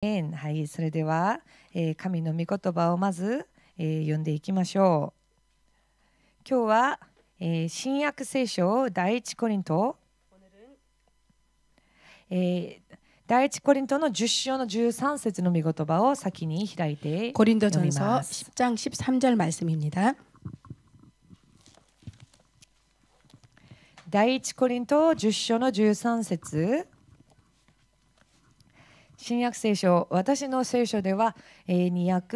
はい、それでは、神の御言葉をまず、読んでいきましょう。今日は、新約聖書第一コリント、第一コリントの10章の13節の御言葉を先に開いて読み 고린도전서 ます。 10장 13절 말씀입니다. 第一コリント10章の13節、新約聖書、私の聖書では、275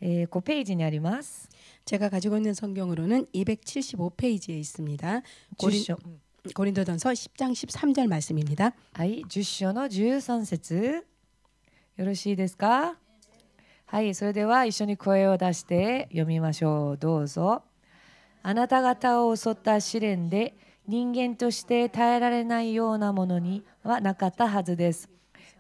ページにあります。 제가 가지고 있는 성경으로는 275페이지에 있습니다. 10章 고린도전서 10장 13절 말씀입니다. はい、10章の13節よろしいですか？はい、それでは一緒に声を出して読みましょう。どうぞ。あなた方を襲った試練で人間として耐えられないようなものにはなかったはずです。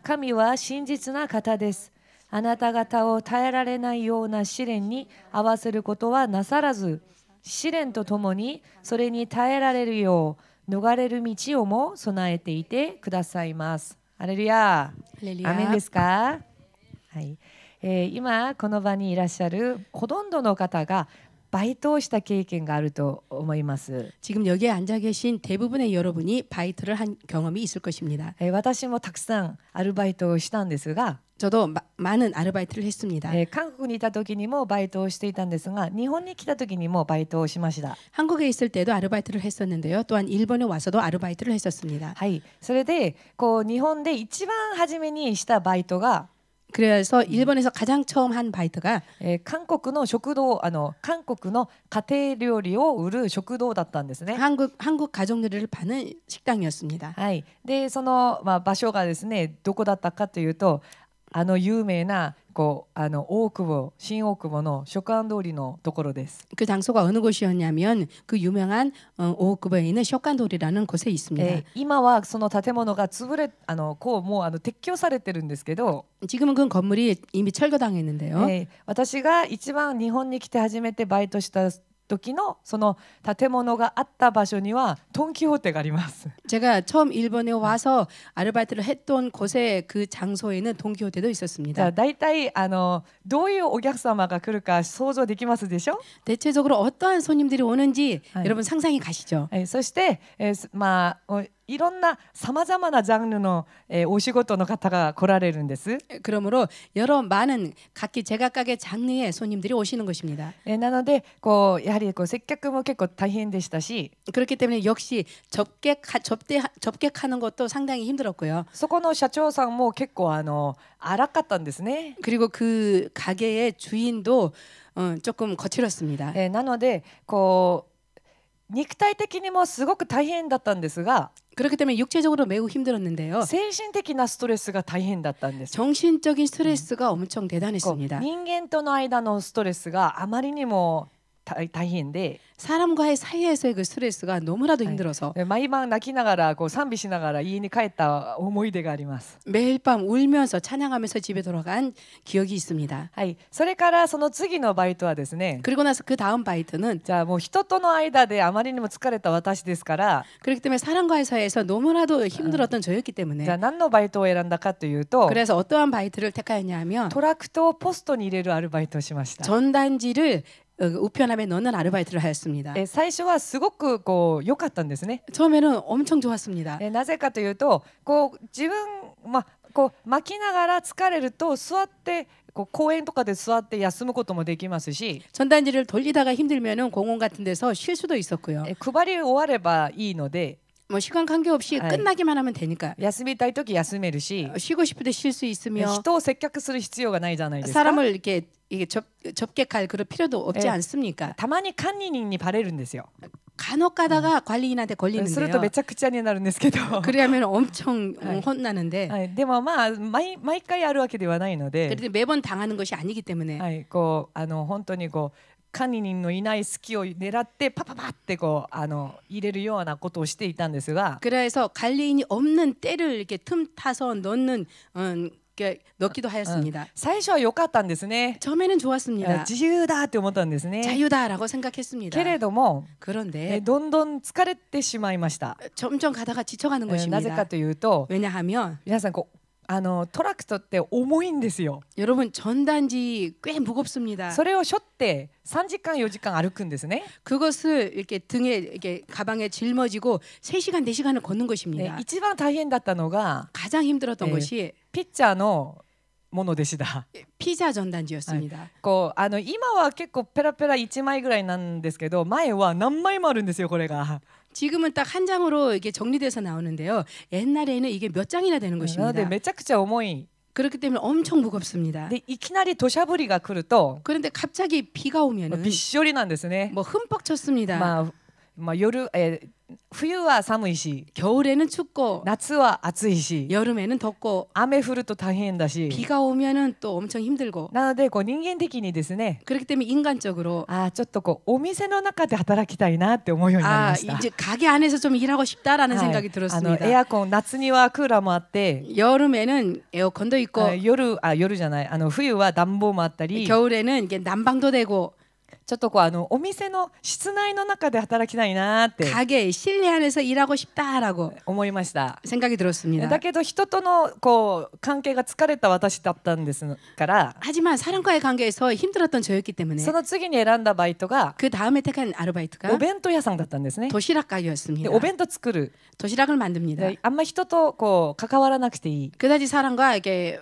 神は真実な方です。あなた方を耐えられないような試練に合わせることはなさらず、試練とともにそれに耐えられるよう逃れる道をも備えていてくださいます。ハレルヤ。アメンですか？はい。今この場にいらっしゃるほとんどの方がバイトをした経験があると思います。 지금 여기에 앉아 계신 대부분의 여러분이 바이트를 한 경험이 있을 것입니다. 私もたくさんアルバイトをしたんですが、 저도 많은 아르바이트를 했습니다. 韓国にいた時にもバイトをしていたんですが、日本に来た時にもバイトをしました。 한국에 있을 때도 아르바이트를 했었는데요. 또한 일본에 와서도 아르바이트를 했었습니다. はい。それで日本で一番初めにしたバイトが 그래서 일본에서 가장 처음 한 바이트가 韓国の食堂、韓国の家庭料理を売る食堂だったんですね。 한국 가족 요리를 파는 식당이었습니다. はい。で、その、場所がですね、どこだったかというと、有名な大久保、新大久保の書館通りのところです。 그 장소가 어느 곳이었냐면 그 유명한 오후구보에 있는 쇼칸돌이라는 곳에 있습니다. 今はその建物が潰れ、もう撤去されてるんですけど、 지금은 그 건물이 이미 철거당했는데요. 私が一番日本に来て初めてバイトした時のその建物があった場所にはドン・キホーテがあります。 제가 처음 일본에 와서 아르바이트를 했던 곳에 그 장소에는 돈키호테도 じゃ 있었습니다. あ大体どういうお客様が来るか想像できますでしょ？ 대체적으로 어떠한 손님들이 오는지 아이. 여러분 상상이 가시죠? そして、いろんなさまざまなジャンルの、お仕事の方が来られるんです。 그러므로 여러 많은 각기 제각각의 장르의 손님들이 오시는 것입니다. なのでやはり接客も結構大変でしたし、 그렇기 때문에 역시 접객하는 것도 상당히 힘들었고요. そこの社長さんも結構荒かったんですね。 그리고 그 가게의 주인도 조금 거칠었습니다. なので肉体的にもすごく大変だったんですが、 그렇기 때문에 육체적으로 매우 힘들었는데요. 精神的なストレスが大変だったんです。 정신적인 스트레스가 엄청 대단했습니다. 人間との間のストレスがあまりにも大変で、 사람과의 사이에서의 그 스트레스가 너무나도 힘들어서 毎晩泣きながら賛美しながら家に帰った思い出があります。 매일 밤 울면서 찬양하면서 집에 돌아간 기억이 있습니다. はい、それからその次のバイトはですね、 그리고 나서 그 다음 바이트는 じゃあもう人との間であまりにも疲れた私ですから、 그렇기 때문에 사람과의 사이에서 너무나도 힘들었던 저였기 じゃあ 때문에 何のバイトを選んだかというと、 그래서 어떠한 바이트를 택하였냐 하면 トラクトをポストに入れるアルバイトをしました。 전단지를 우편함에 넣는 아르바이트를 하였습니다. 最初はすごく良かったんですね。 처음에는 엄청 좋았습니다. なぜかというと自分巻きながら疲れると座って公園とかで座って休むこともできますし、 전단지를 돌리다가 힘들면은 공원 같은 데서 쉴 수도 있었고요. 配り終わればいいので 뭐 시간 관계없이 아이. 끝나기만 하면 되니까 休みたい時休めるし、 쉬고 싶을 때 쉴 수 있으며 人を接客する必要がないじゃないですか。 사람을 이렇게 접객할 그런 필요도 없지 않습니까? たまに管理人にバレるんですよ。 간혹 가다가 관리인한테 すると 걸리는데요. めちゃくちゃになるんですけど、 그러면 엄청 아이. 혼나는데 はい、でも毎回あるわけではないので、 그래도 매번 당하는 것이 아니기 때문에 はい、本当に管理人のいない隙を狙ってパパパって入れるようなことをしていたんですが、 그래서 관리인이 없는 때를 이렇게 틈 타서 넣는 이렇게 넣기도 하였습니다. 最初は良かったんですね。 처음에는 좋았습니다. 自由だって思ったんですね。 자유다라고 생각했습니다. けれども 그런데 どんどん疲れてしまいました。 점점 가다가 지쳐가는 なぜか 것입니다. というと、 왜냐하면 皆さんトラクトって重いんですよ。 여러분 전단지 꽤 무겁습니다. それを背負って3時間4時間歩くんですね。 그것을 이렇게 등에 이렇게 가방에 짊어지고 3시간 4시간을 걷는 で 것입니다. 一番大変だったのが 가장 힘들었던 えー 것이 ピッチャーのものでした。 피자 전단지였습니다. 今は結構ペラペラ1枚ぐらいなんですけど、前は何枚もあるんですよこれが。 지금은 딱 한 장으로 이게 정리돼서 나오는데요. 옛날에는 이게 몇 장이나 되는 なので 것입니다. めちゃくちゃ重い。 그렇기 때문에 엄청 무겁습니다. でいきなり土砂降りが来ると 그런데 갑자기 비가 오면은 びっしょりなんですね。 뭐 흠뻑 쳤습니다. まあ冬は寒いし、 겨울에는 춥고 夏は暑いし、 여름에는 덥고 雨降ると大変だし、 비가 오면은 또 엄청 힘들고 なので人間的にですね、 그렇기 때문에 인간적으로 ちょっとお店の中で働きたいなって思うようになりました。 이제 가게 안에서 좀 일하고 싶다라는 はい 생각이 들었습니다. エアコン、夏にはクーラーもあって、 여름에는 에어컨도 있고 夜じゃない、冬は暖房もあったり、 겨울에는 이게 난방도 되고 ちょっとお店の室内の中で働きたいなって 가게 실내 안에서 일하고 싶다라고 思いました。 생각이 들었습니다. だけど人との関係が疲れた私だったんですから、 하지만 사람과의 관계에서 힘들었던 저였기 때문에 その次に選んだバイトが 그 다음에 택한 아르바이트가 お弁当屋さんだったんですね。 도시락 で 가게였습니다. お弁当作る。 도시락을 만듭니다. であんま人と関わらなくていい。 그다지 사람과 이렇게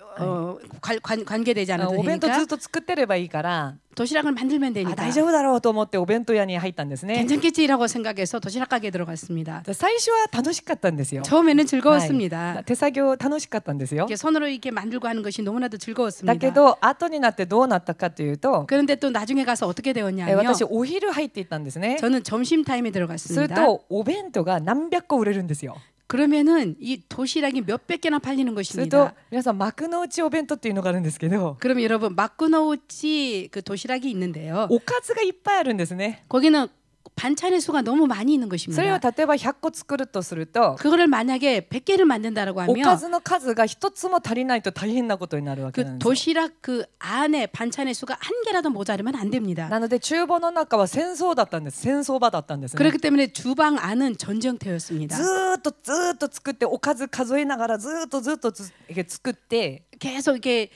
관계되지 않아도 お弁当ず 되니까 っと作ってればいいから、 도시락을 만들면 되니까 大丈夫だろうと思ってお弁当屋に入ったんですね。 괜찮겠지라고 생각해서 도시락 가게에 들어갔습니다. で最初は楽しかったんですよ。 처음에는 즐거웠습니다. 手作業楽しかったんですよ。 이렇게 손으로 이렇게 만들고 하는 것이 너무나도 だ 즐거웠습니다. けど後になってどうなったかというと、 그런데 또 나중에 가서 어떻게 되었냐면 私お昼入っていったんですね。 저는 점심 타임에 する 들어갔습니다. とお弁当が何百個売れるんですよ。 그러면은 이 도시락이 몇백 개나 팔리는 すると 것입니다. 皆さん幕の内お弁当っていうのがあるんですけど、 그럼 여러분 마쿠노우치 그 도시락이 있는데요. おかずがいっぱいあるんですね。 거기는 반찬의 수가 너무 많이 있는 それを 것입니다. 例えば100個作るとすると、 그거를 만약에 100개를 만든다라고 おか 하면 ずの数が一つも足りないと大変なことになるわけな 그 んですよ。 도시락 그 안에 반찬의 수가 한 개라도 모자르면 안 됩니다. なので厨房の中は戦争だったんです。戦争場だったんですね。 그렇기 때문에 주방 안은 전쟁터였습니다. ずーっと作っておかず数えながらずーっと作って 계속 이렇게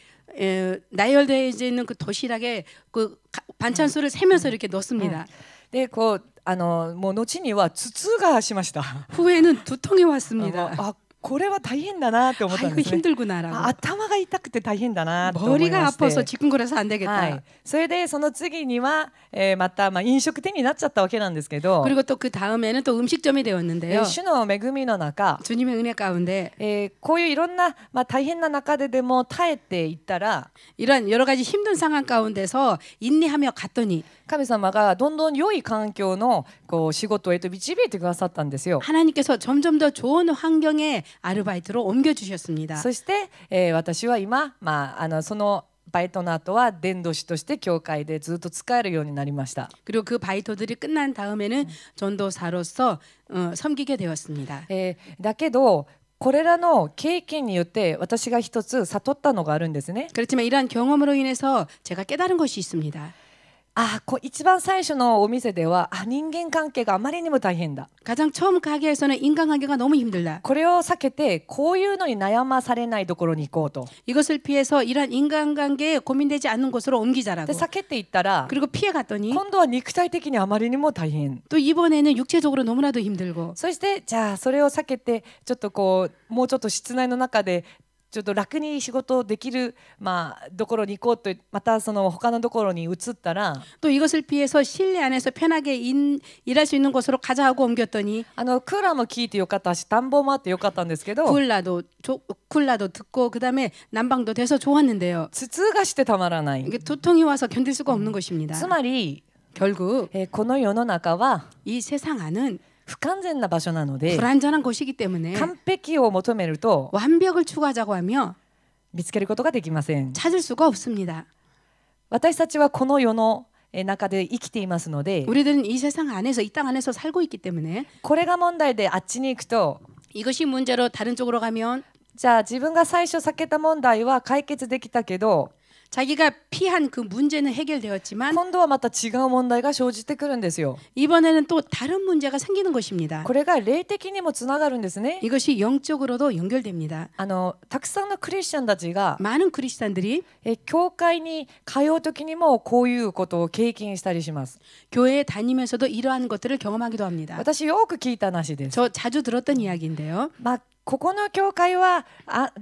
나열되어 있는 그 도시락에 그 반찬 수를 세면서 이렇게 넣습니다. でもう後には頭痛がしました。 후에는 두통이 왔습니다. これは大変だなって思ったん 아이고 ですね。 힘들구나라고. 頭が痛くて大変だなと思い 머리가 まして 아파서 지끈거려서 안 되겠다. はい、それでその次には、また、飲食店になっちゃったわけなんですけど、 그리고 또 그 다음에는 또 음식점이 되었는데요. 主の恵みの中、 주님의 은혜 가운데 こういういろんな、大変な中でも耐えていったら 이런 여러 가지 힘든 상황 가운데서 인내하며 갔더니 神様がどんどん良い環境の仕事へと導いてくださったんですよ。 하나님께서 점점 더 좋은 환경의 아르바이트로 옮겨주셨습니다. そして、私は今、そのバイトの後は伝道師として教会でずっと使えるようになりました。 그리고 그 바이토들이 끝난 다음에는 전도사로서 섬기게 되었습니다. だけどこれらの経験によって私が一つ悟ったのがあるんですね。 그렇지만 이러한 경험으로 인해서 제가 깨달은 것이 있습니다. 一番最初のお店では人間関係があまりにも大変だ。 가장 처음 가게에서는 인간관계가 너무 힘들다. これを避けてこういうのに悩まされないところに行こうと。 이것을 피해서 이러한 인간관계에 고민되지 않는 곳으로 옮기자라고. で避けていったら 그리고 피해 갔더니 今度は肉体的にあまりにも大変。 또 이번에는 육체적으로 너무나도 힘들고. そしてじゃあそれを避けてちょっともうちょっと室内の中でちょっと楽に仕事できるところに行こうとまたその他のところに移ったら 또 이것을 피해서 실내 안에서 편하게 일할 수 있는 곳으로 가자 하고 옮겼더니 クーラーも効いてよかったし暖房もあってよかったんですけど 쿨라도 듣고 그다음에 난방도 돼서 좋았는데요. 頭痛がしてたまらない。 이게 두통이 와서 견딜 수가 없는 것입니다. つまり 결국 この世の中は 이 세상 안은 不完全な場所なので 불완전한 곳이기 때문에 完璧を求めると 완벽을 추구하자고 하며 見つけることができません。 찾을 수가 없습니다. 私たちはこの世の中で生きていますので 우리들은 이 세상 안에서 이 땅 안에서 살고 있기 때문에 これが問題であっちに行くと 이것이 문제로 다른 쪽으로 가면 じゃあ自分が最初避けた問題は解決できたけど 자기가 피한 그 문제는 해결되었지만 今度はまた違う問題が生じてくるんですよ。 이번에는 또 다른 문제가 생기는 것입니다. これが霊的にもつながるんですね。 이것이 영적으로도 연결됩니다. たくさんのクリスチャンたちが 많은 그리스도인들이 教会に通う時にもこういうことを経験したりします。 교회에 다니면서도 이러한 것들을 경험하기도 합니다. 私よく聞いた話です。 저 자주 들었던 이야기인데요. ここの教会は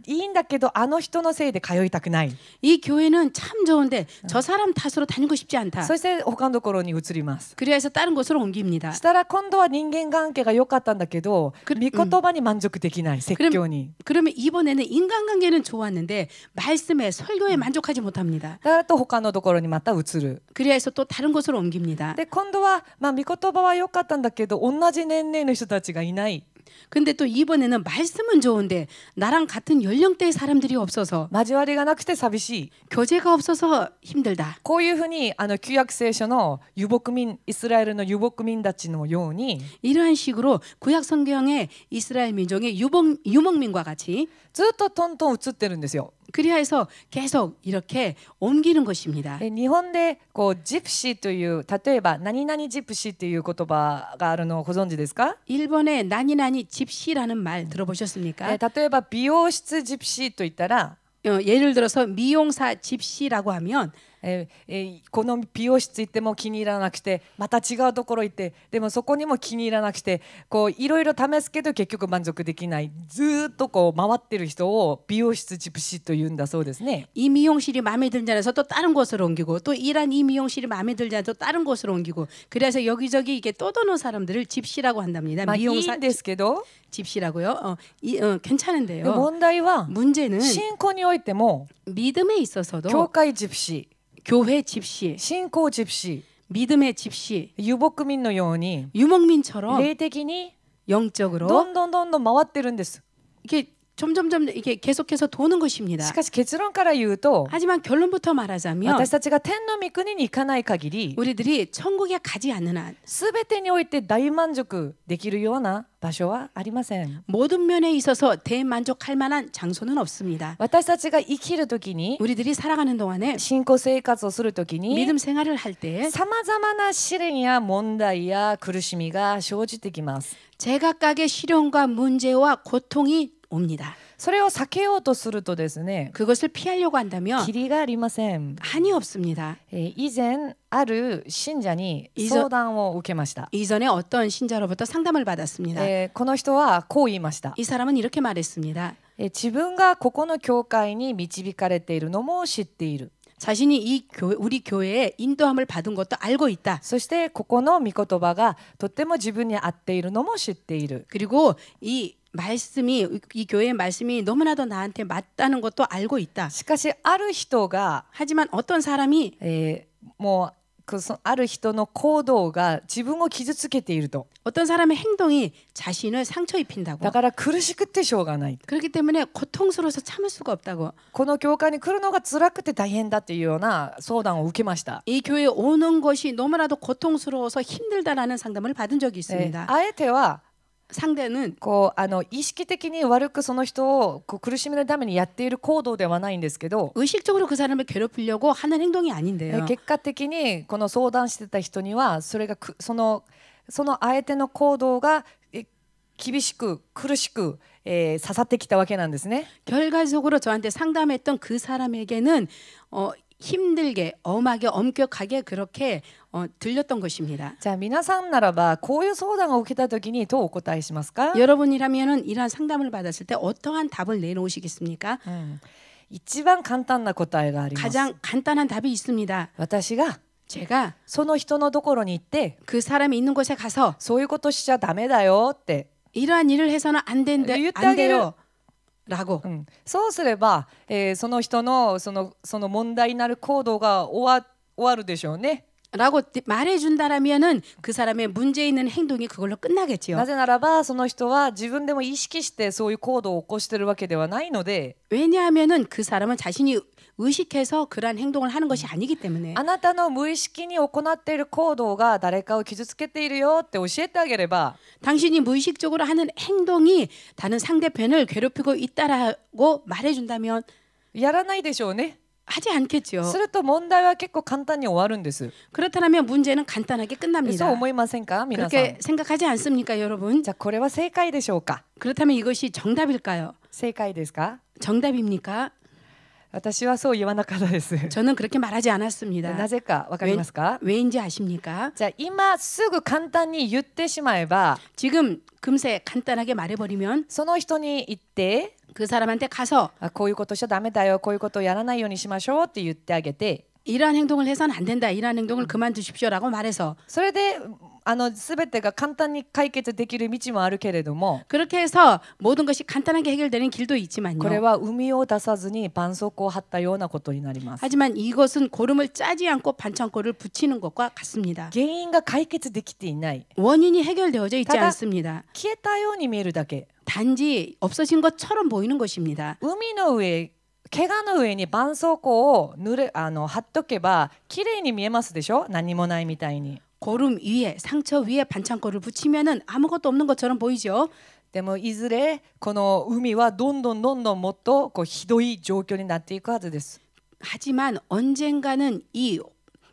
いいんだけどあの人のせいで通いたくない。 이 교회는 참 좋은데 저 사람 탓으로 다니고 싶지 않다. そして他のところに移ります。 그래서 다른 곳으로 옮깁니다. したら今度は人間関係が良かったんだけど、御言葉に満足できない、説教に。 그러면 이번에는 인간관계는 좋았는데 말씀에 설교에 만족하지 못합니다. だからと他のところにまた移る。 그래서 또 다른 곳으로 옮깁니다. で今度は御言葉は良かったんだけど同じ年齢の人たちがいない。 근데 또 이번에는 말씀은 좋은데 나랑 같은 연령대의 사람들이 없어서 交わりがなくて寂しい。 교제가 없어서 힘들다. こういうふうに旧約聖書の遊牧民イスラエルの遊牧民たちのように 이러한 식으로 구약 성경의 이스라엘 민족의 유목민과 같이 ずっとトントン移ってるんですよ。 그리하여서 계속 이렇게 옮기는 것입니다. 日本でジプシーという例えば何々ジプシーという言葉があるのをご存知ですか？ 일본의 나니나니 집시라는 말 들어보셨습니까? 例えば美容室ジプシーと言ったら 예를 들어서 미용사 집시라고 하면 この美容室行っても気に入らなくてまた違うところ行ってでもそこにも気に入らなくていろいろ試すけど結局満足できないずっと回ってる人を美容室ジプシーと言うんだそうですね。 이 미용실이 마음에 들지 않아서 또 다른 곳으로 옮기고 또 이란 이 미용실이 마음에 들지 않아서 또 다른 곳으로 옮기고 그래서 여기저기 이게 떠도는 사람들을 집시라고 한답니다. いい 미용사 んですけど 집시라고요. 괜찮은데요. 問題は 문제는 信仰においても 믿음에 있어서도 教会ジプシ 교회 집시, ー信仰ジプシ 믿음의 집시, ー遊牧民のように 유목민처럼 霊的に 영적으로 どんどん回ってるんです。 이게 점점점 이게 계속해서 도는 것입니다. しかし結論から言うと 하지만 결론부터 말하자면 私たちが天の御国に行かない限り 우리들이 천국에 가지 않는 한 すべてにおいて大満足できるような場所はありません。 모든 면에 있어서 대만족할 만한 장소는 없습니다. 私たちが生きるときに 우리들이 살아가는 동안에 信仰生活をするときに 믿음 생활을 할 때 さまざまな試練や問題や苦しみが生じてきます。 제각각의 시련과 문제와 고통이 옵니다. それを避けようとするとですね 그것을 피하려고 한다면 キリがありません。 한이 없습니다. 以前ある信者に相談を受けました。 이전에 어떤 신자로부터 상담을 받았습니다. この人はこう言いました。 이 사람은 이렇게 말했습니다. 自分がここの教会に導かれているのも知っている。 자신이 우리 교회에 인도함을 받은 것도 알고 있다. そしてここの御言葉がとっても自分に合っているのも知っている。 그리고 이 교회의 말씀이 너무나도 나한테 맞다는 것도 알고 있다. しかしある人が 하지만 어떤 사람이 もうある人の行動が自分を傷つけていると。 어떤 사람의 행동이 자신을 상처 입힌다고. だから苦しくてしょうがない。 그렇기 때문에 고통스러워서 참을 수가 없다고. この教会に来るのが辛くて大変だっていうような相談を受けました。 이 교회에 오는 것이 너무나도 고통스러워서 힘들다라는 상담을 받은 적이 있습니다. あえては 상대는 意識的に悪くその人を苦しめるためにやっている行動ではないんですけど 의식적으로 그 사람을 괴롭히려고 하는 행동이 아닌데요. 結果的にこの相談してた人にはそれがその相手の行動が厳しく苦しく刺さってきたわけなんですね。 결과적으로 저한테 상담했던 그 사람에게는 힘들게 엄하게 엄격하게 그렇게 들렸던 것입니다. じゃあ皆さんならばこういう相談を受けた時にどうお答えしますか？ 여러분이라면은 이러한 상담을 받았을 때 어떠한 답을 내놓으시겠습니까? 一番簡単な答えがあります。 가장 간단한 답이 있습니다. 私が 제가 その人のところに行って 그 사람이 있는 곳에 가서 そういうことしちゃダメだよって 이러한 일을 해서는 안 돼요. 라고 そうすれば、その人のその問題になる行動が終わるでしょうね。 라고 말해준다라면은 그 사람의 문제 있는 행동이 그걸로 끝나겠지요. なぜならばその人は自分でも意識してそういう行動を起こしているわけではないので 왜냐하면은 그 사람은 자신이 의식해서 그러한 행동을 하는 것이 아니기 때문에 あなたの無意識に行っている行動が誰かを傷つけているよって教えてあげれば 당신이 무의식적으로 하는 행동이 다른 상대편을 괴롭히고 있다라고 말해준다면 やらないでしょうね。 하지 않겠죠. すると問題は結構簡単に終わるんです。 그렇다면 문제는 간단하게 そう 끝납니다. 思いませんか皆さん。 그렇게 생각하지 않습니까, 여러분? じゃあこれは正解でしょうか。 그렇다면 이것이 정답일까요? 正解ですか。 정답입니까? 私はそう言わなかったです。 저는 그렇게 말하지 않았습니다. なぜかわかりますか。 왜인지 아십니까? じゃあ今すぐ簡単に言ってしまえば、 지금 금세 간단하게 말해버리면 その人に言って、 그 사람한테 가서 あ、こういうことしちゃダメだよ、こういうことをやらないようにしましょうって言ってあげて、 이러한 행동을 해서는 안 된다. 이러한 행동을 그만두십시오라고 말해서 それで全てが簡単に解決できる道もあるけれども、 그렇게 해서 모든 것이 간단하게 해결되는 길도 これ 있지만요. は海を出さずに絆創膏を貼ったようなことになります。 하지만 이것은 고름을 짜지 않고 반창고를 붙이는 것과 같습니다. 原因が解決できていない、 원인이 해결되어져 있지 다다- 않습니다. 消えたように見えるだけ。 단지 없어진 것처럼 보이는 것입니다. 海の上、怪我の上に絆創膏を貼っとけば綺麗に見えますでしょ。何もないみたいに。 고름 위에 상처 위에 반창고를 붙이면은 아무것도 없는 것처럼 보이죠. でもいずれこの海はどんどんもっとひどい状況になっていくはずです。 하지만 언젠가는 이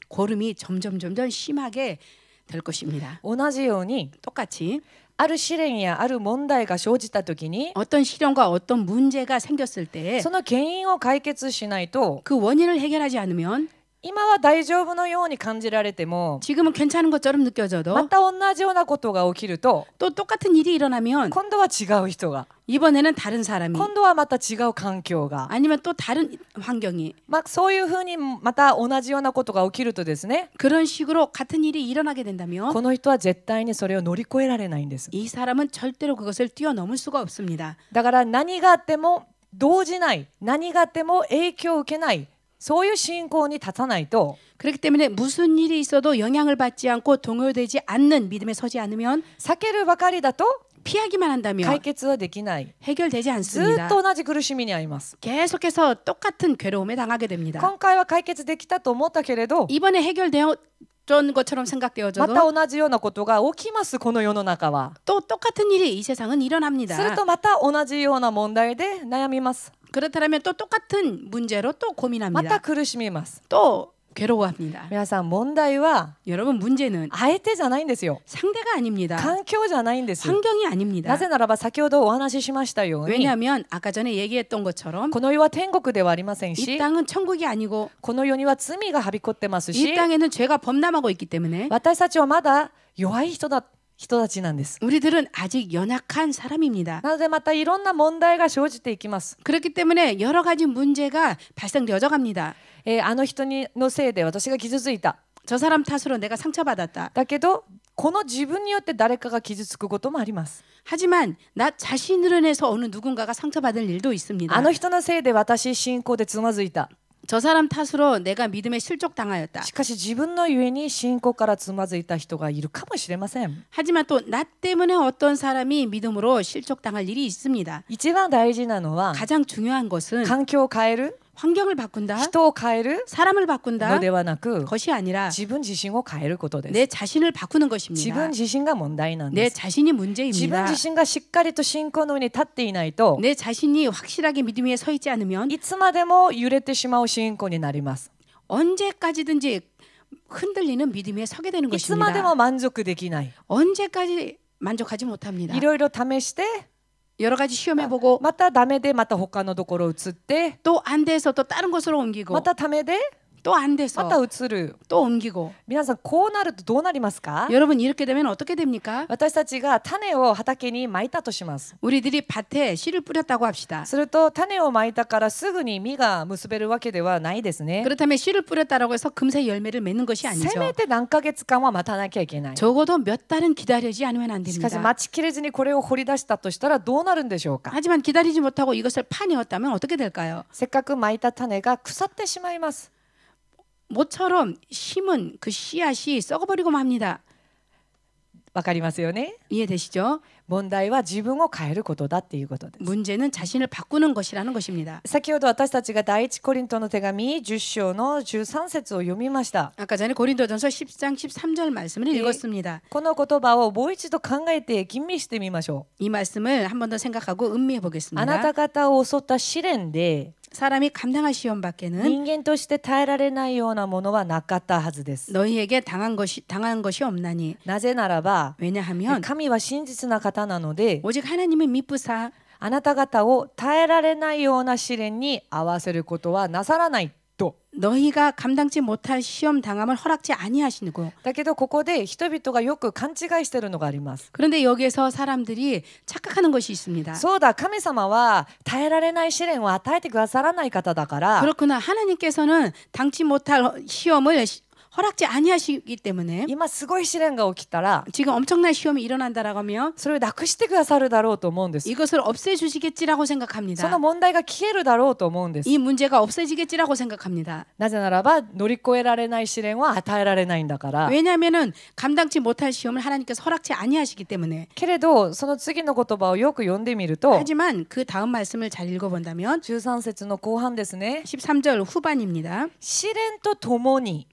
고름이 점점 심하게 될 것입니다. 同じように 똑같이 ある試練やある問題が生じた時に 어떤 시련과 어떤 문제가 생겼을 때 その原因を解決しないと 그 원인을 해결하지 않으면 今は大丈夫のように感じられても 지금은 괜찮은 것처럼 느껴져도 また同じようなことが起きると 또 똑같은 일이 일어나면 今度は違う人が 이번에는 다른 사람이 今度はまた違う環境が 아니면 또 다른 환경이 そういうふうにまた同じようなことが起きるとですね 그런 식으로 같은 일이 일어나게 된다면 この人は絶対にそれを乗り越えられないんです。 이 사람은 절대로 그것을 뛰어넘을 수가 없습니다. だから何があっても動じない、何があっても影響を受けない、そういう信仰に立たないと 그렇기 때문에 무슨 일이 있어도 영향을 받지 않고 동요되지 않는 믿음에 서지 않으면 避けるばかりだと 피하기만 한다면 解決はできない。 해결되지 ずっ 않습니다. と同じ苦しみに遭います。 계속해서 똑같은 괴로움에 당하게 됩니다. 今回は解決できたと思ったけれど 이번에 해결되었던 것처럼 ま 생각되어져도 た同じようなことが起きます。この世の中は 또 똑같은 일이 이 세상은 する 일어납니다. とまた同じような問題で悩みます。 그렇다면 또 똑같은 문제로 또 また 고민합니다. 苦しみます。 또 괴로워합니다. 皆さん問題は 여러분 문제는 相手じゃないんですよ。 상대가 아닙니다. 環境じゃないんです。 환경이 아닙니다. なぜならば先ほどお話ししましたように 왜냐하면 아까 전에 얘기했던 것처럼 この世は天国ではありません 이 し 땅은 천국이 아니고 この世には罪がはびこってます 이 し 땅에는 죄가 범람하고 있기 때문에 私たちはまだ弱い人たちなんです。 우리들은 아직 연약한 사람입니다. なのでまたいろんな問題が生じていきます。 그렇기 때문에 여러 가지 문제가 발생되어져 갑니다. あの人のせいで私が傷ついた。 저 사람 탓으로 내가 상처받았다. だけどこの自分によって誰かが傷つくこともあります。 하지만 나 자신으로 인해서 어느 누군가가 상처받을 일도 있습니다. あの人のせいで私信仰でつまずいた。 저 사람 탓으로 내가 믿음에 실족당하였다. しかし自分のゆえに信仰からつまずいた人がいるかもしれません。 하지만 또 나 때문에 어떤 사람이 믿음으로 실족당할 일이 있습니다. 一番大事なのは 가장 중요한 것은 環境を変える、 환경을 바꾼다, 人を変える 사람을 の 바꾼다 ではなく 것이 아니라 自分自身を変えることです。 내 자신을 바꾸는 自 것입니다. 分自身が問題なん 내 です。 자신이 自分 문제입니다. 自身がしっかりと信仰の上に立っていないと 내 자신이 확실하게 믿음 위에 서 있지 않으면 いつまでも揺れてしまう信仰になります。 언제까지든지 흔들리는 믿음 위에 서게 되는 いつまで 것입니다. も満足できない。 언제까지 만족하지 못합니다. いろいろ試して 여러 가지 시험해보고 またダメでまた他のところ移って 또 안 돼서 또 다른 곳으로 옮기고 またダメで 또 안 ま 돼서 た移る。 또 옮기고 皆さんこうなるとどうなりますか？ 여러분 이렇게 되면 어떻게 됩니까? 私たちが種を畑にまいたとします。 우리들이 밭에 씨를 뿌렸다고 합시다. すると種をまいたからすぐに実が結べるわけではないですね。 그렇다면 씨를 뿌렸다고 해서 금세 열매를 맺는 것이 せ 아니죠. めて何ヶ月間は待たなきゃいけない。 적어도 몇 달은 기다리지 않으면 안 しかし 됩니다. 待ちきれずにこれを掘り出したとしたらどうなるんでしょうか？ 하지만 기다리지 못하고 이것을 파내었다면 어떻게 될까요? せっかくまいた種が腐ってしまいます。 모처럼 심은 그 씨앗이 썩어버리고 맙니다. わかりますよね。 이해되시죠? 問題は自分を変えることだっていうことです。 문제는 자신을 바꾸는 것이라는 것입니다. 先ほど私たちが第一コリントの手紙10章の13節を読みました。 아까 전에 고린도전서 10장 13절 말씀을 읽었습니다. この言葉をもう一度考えて吟味してみましょう。 이 말씀을 한 번 더 생각하고 음미해 あな 보겠습니다. た方を襲った試練で 사람이 감당할 시험밖에는 人間として耐えられないようなものはなかったはずです。 너희에게 당한 것이 없나니 なぜならば 왜냐하면 神は真実な方なので 오직 하나님의 미쁘사 あなた方を耐えられないような試練に合わせることはなさらないと。 너희가 감당치 못할 시험 당함을 허락지 아니하시고 だけどここで人々がよく勘違いしているのがあります。 그런데 여기에서 사람들이 착각하는 것이 있습니다. そうだ、神様は耐えられない試練を与えてくださらない方だから 그렇구나. 하나님께서는 당치 못할 시험을 허락지 아니하시기 때문에 今すごい試練が起きたら 지금 엄청난 시험이 일어난다라고 하면 それをなくしてくださるだろうと思うんです。 이것을 없애주시겠지라고 その 생각합니다. 問題が消えるだろうと思うんです。 이 문제가 없어지겠지라고 생각합니다. なぜならば乗り越えられない試練は与えられないんだから。 왜냐하면은 감당치 못할 시험을 하나님께서 허락지 아니하시기 때문에. けれどその次の言葉をよく読んでみると 하지만 그 다음 말씀을 잘 읽어본다면 13節の後半ですね。 13절 후반입니다. 試練とともに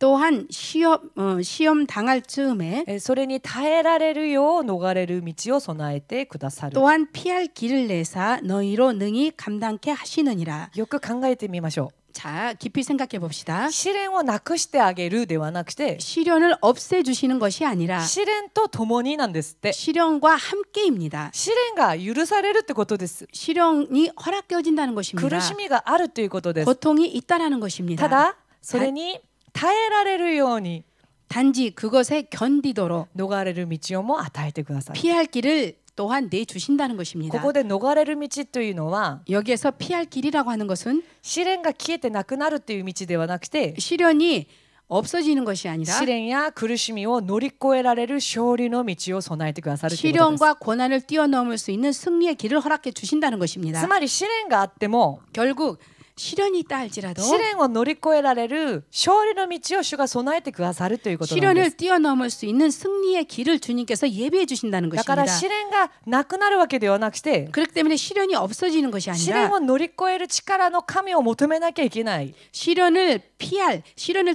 또한 시험 당할 즈음에 それに耐えられるよう逃れる道を備えてくださる。 또한 피할 길을 내사 너희로 능히 감당케 하시느니라. よく考えてみましょ 자, 깊이 생각해 봅시다. う。試練をなくしてあげるではなくて 시련을 없애주시는 것이 아니라 試練とともになんですって。 시련과 함께입니다. 試練が許されるってことです。 시련이 허락되어진다는 것입니다. 苦しみがあるということです。 고통이 있다라는 것입니다. ただそれに耐えられるように 단지 그것에 견디도록 逃れる道をも与えてください。 피할 길을 또한 내주신다는 것입니다. ここで逃れる道というのは 여기에서 피할 길이라고 하는 것은 試練が消えてなくなるという道ではなくて 시련이 없어지는 것이 아니라 試練や苦しみを乗り越えられる勝利の道を備えてくださるということです。 시련과 고난을 뛰어넘을 수 있는 승리의 길을 허락해 주신다는 것입니다. つまり試練があっても 결국 시련이 있다 할지라도 試練を乗り越えられる勝利の道を主が備えてくださるということなんで 시련을 す。 뛰어넘을 수 있는 승리의 길을 주님께서 예비해 주신다는 だから 것입니다. 試練がなくなるわけではなくて 그렇기 때문에 시련이 없어지는 것이 試練 아니라 を乗り越える力の神を求めなきゃいけない。 시련을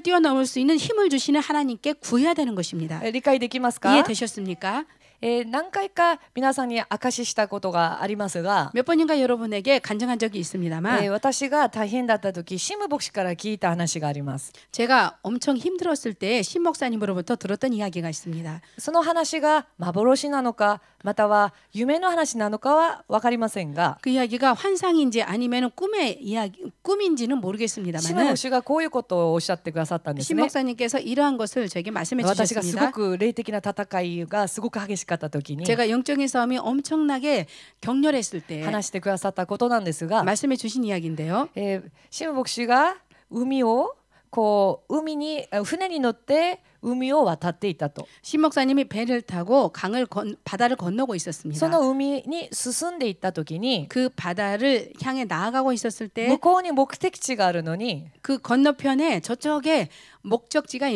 뛰어넘을 수 있는 힘을 주시는 하나님께 구해야 되는 것입니다. 理解できますか？ 이해되셨습니까? 何回か皆さんに証ししたことがありますが、 몇 번인가 여러분에게 간증한 적이 있습니다만 私が大変だった時シム牧師から聞いた話があります。 제가 엄청 힘들었을 때 신 목사님으로부터 들었던 이야기가 있습니다. その話が幻なのかまたは夢の話なのかは分かりませんが、 그 이야기가 환상인지 아니면 꿈인지는 シム 모르겠습니다만 牧師がこういうことをおっしゃってくださったんです 신 ね。 목사님께서 이러한 것을 저에게 말씀해 私がすご 주셨습니다. く霊的な戦いがすごく激しかった時に 제가 영적인 싸움이 엄청나게 격렬했을 때 話してくださったことなんですが、 말씀해 주신 이야기인데요. シム牧師が海に船に乗って海を渡っていたと。 신 목사님이 배를 타고 바다를 건너고 있었습니다. その海に進んでいった時に 그 바다를 향해 나아가고 있었을 向 때 こうに目的地があるのに 그 건너편에 저쪽에 목표지가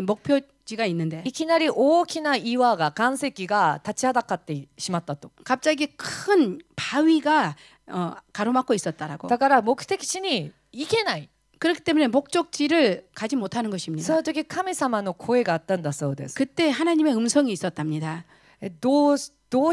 있는데 いきなり大きな岩が岩石が立ちはだかってしまったと。 갑자기 큰 바위가 가로막고 있었다라고. だから目的地に行けない。 그렇기 때문에 목적지를 가지 못하는 そ 것입니다. の時神様の声があったんだそうです。 그때 하나님의 음성이 있었답니다. どう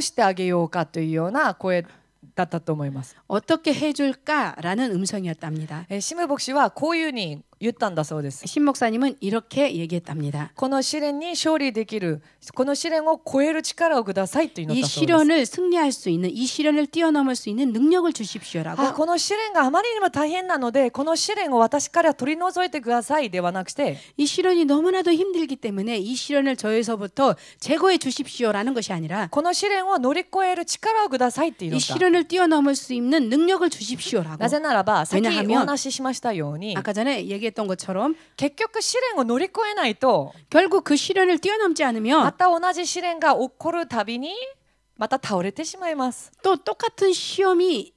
してあげようかというような声だったと思います。 어떻게 해줄까라는 음성이었답니다. シム牧師はこういうふうに言ったんだそうです。 신 목사님은 이렇게 얘기했답니다. この試練に勝利できる、この試練を超える力をくださいと祈っ 이 たそうです。 시련을 승리할 수 있는 이 시련을 뛰어넘을 수 있는 능력을 주십시오라고. この試練があまりにも大変なのでこの試練を私から取り除いてくださいではなくて 이 시련이 너무나도 힘들기 때문에 이 시련을 저에서부터 제거해 주십시오라는 것이 아니라 この試練を乗り越える力をくださいって祈 이 った。 시련을 뛰어넘을 수 있는 능력을 주십시오라고. なぜならばさっきお 왜냐하면 話ししましたように 아까 전에 얘기했던 것처럼 結局試練を乗り越えないと 결국 그 시련을 뛰어넘지 ま 않으면 た同じ試練が起こるたびにまた倒れてしまいます。 또 똑같은 시험을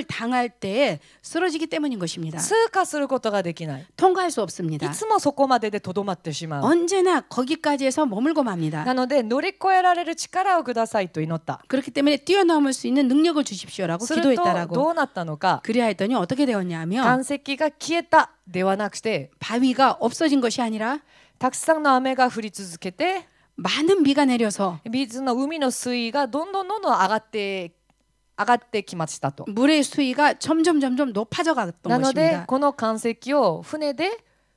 당할 때에 쓰러지기 때문인 것입니다. 通過することができない。 통과할 수 い 없습니다. つもそこまででとどまってしまう。 언제나 거기까지에서 머물고 맙니다. なので乗り越えられる力をくださいと祈った。 그렇기 때문에 뛰어넘을 수 있는 능력을 주십시오라고 すると 기도했다라고. どうなったのか。 그래야 했더니 어떻게 되었냐면 岩石が消えたではなくて 바위가 없어진 것이 아니라 たくさんの雨が降り続けて 많은 비가 내려서 海の水位がどんどん上がって上がってきましたと。 물의 수위가 점점 높아져 갔던 なので 것입니다. この岩石を船で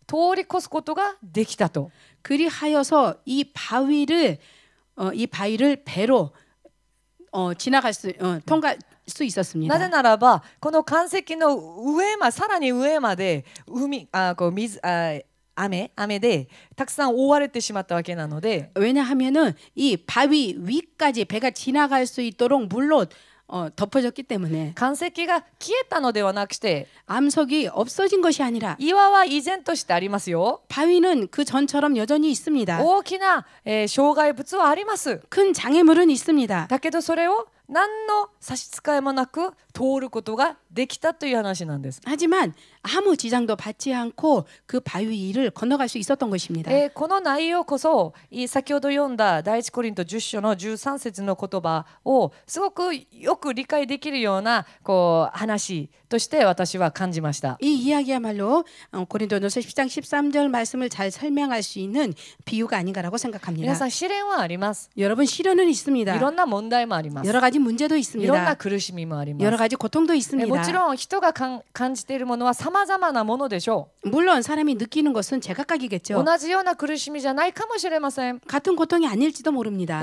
通り越すことができたと。 그리하여서 이 바위를 배로 지나갈 수 통과할 수 なぜ 있었습니다. ならばこの岩石の上さらに上まで雨でたくさん覆われてしまったわけなので、 왜냐하면은 이 바위 위까지 배가 지나갈 수 있도록 물로 덮어졌기 때문에 岩石が消えたのではなくて 암석이 없어진 것이 아니라 岩は依然としてありますよ。 바위는 그 전처럼 여전히 있습니다. 大きな、障害物はあります。 큰 장애물은 있습니다. だけどそれを何の差し支えもなく通ることができたという話なんです。 하지만 아무 지장도 받지 않고 그 바위 위를 건너갈 수 있었던 것입니다. この内容こそ先ほど読んだ第一コリント10章の13節の言葉をすごくよく理解できるような話として私は感じました。 이 이야기야말로 고린도전서 10장 13절 말씀을 잘 설명할 수 있는 비유가 아닌가라고 皆 생각합니다. さん試練はあります。 여러분 시련은 いろ 있습니다. んな問題もあります。 여러 가지 문제도 いろんな 있습니다. 苦しみもあります。 여러 가지 고통도 もち 있습니다. ろん人が感じているものは様々なものでしょ 물론 사람이 느끼는 것은 う。 제각각이겠죠. 同じような苦しみじゃないかもしれません。 같은 고통이 아닐지도 모릅니다.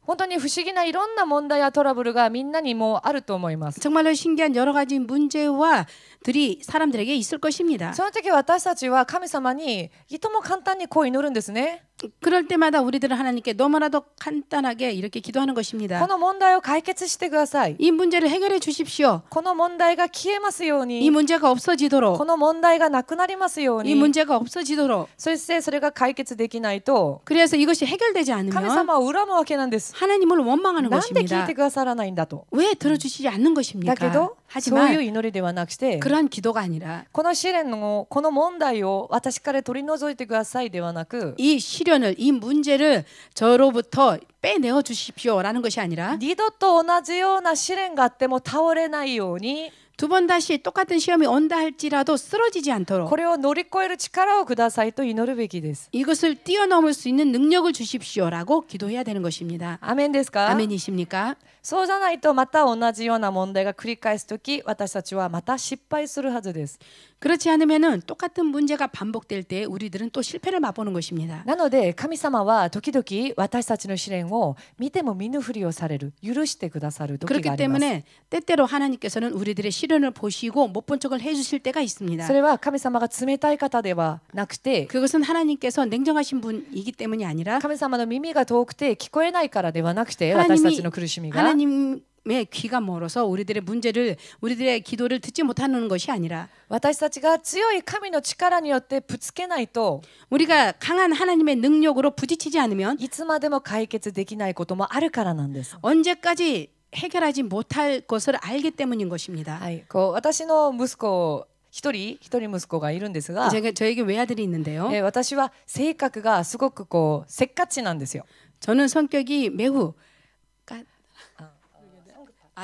本当に不思議ないろんな問題やトラブルがみんなにもあると思います。 정말로 신기한 여러 가지 문제와들이 사람들에게 있을 것입니다. その時私たちは神様にいとも簡単にこう祈るんですね。 그럴 때마다 우리들은 하나님께 너무나도 간단하게 이렇게 기도하는 こ 것입니다. の問題を解決してください。 이 문제를 해결해 주십시오. この問題が消えますよう 이 に。 문제가 없어지도록 この問題がなくなりますよう 이 に。 문제가 없어지도록 そしてそれが解決できないと 그래서 이것이 해결되지 神 않으면 様を恨むわけなんです。 하나님을 원망하는 なんで聞い 것입니다. てくださらないんだと。 왜 들어주시지 않는 だ 것입니까? けどそういう 하지만 祈りではなくて 그러한 기도가 아니라 この試練のこの問題を私から取り除いてくださいではなく 이 시련을 이 문제를 저로부터 빼내어 주십시오라는 것이 아니라 二度と同じような試練があっても倒れないように 두 번 다시 똑같은 시험이 온다 할지라도 쓰러지지 않도록 これを乗り越える力をくださいと祈るべきです。 이것을 뛰어넘을 수 있는 능력을 주십시오라고 기도해야 되는 것입니다. アメンですか？ 아멘이십니까? そうじゃないとまた同じような問題が繰り返すとき私たちはまた失敗するはずです。 그렇지 않으면은 똑같은 문제가 반복될 때 우리들은 또 실패를 맛보는 것입니다. なので神様は時々私たちの試練を見ても見ぬふりをされる許してくださる時が 그렇기 あります。 때문에 때때로 하나님께서는 우리들의 시련을 보시고 못 본 척을 해주실 때가 있습니다. それは神様が冷たい方ではなくて 그것은 하나님께서 냉정하신 분이기 때문이 아니라 神様の耳が遠くて聞こえないからではなくて 하나님이 私たちの苦しみが 하나님의 귀가 멀어서 우리들의 문제를 우리들의 기도를 듣지 못하는 것이 아니라 私たちが強い神の力によってぶつけないと 우리가 강한 하나님의 능력으로 부딪히지 않으면 いつまでも解決できないこともあるからなんです。 언제까지 해결하지 못할 것을 알기 때문인 것입니다. はい、私の息子一人息子がいるんですが、 저에게 외아들이 있는데요. 私は性格がすごくせっかちなんですよ。 저는 성격이 매우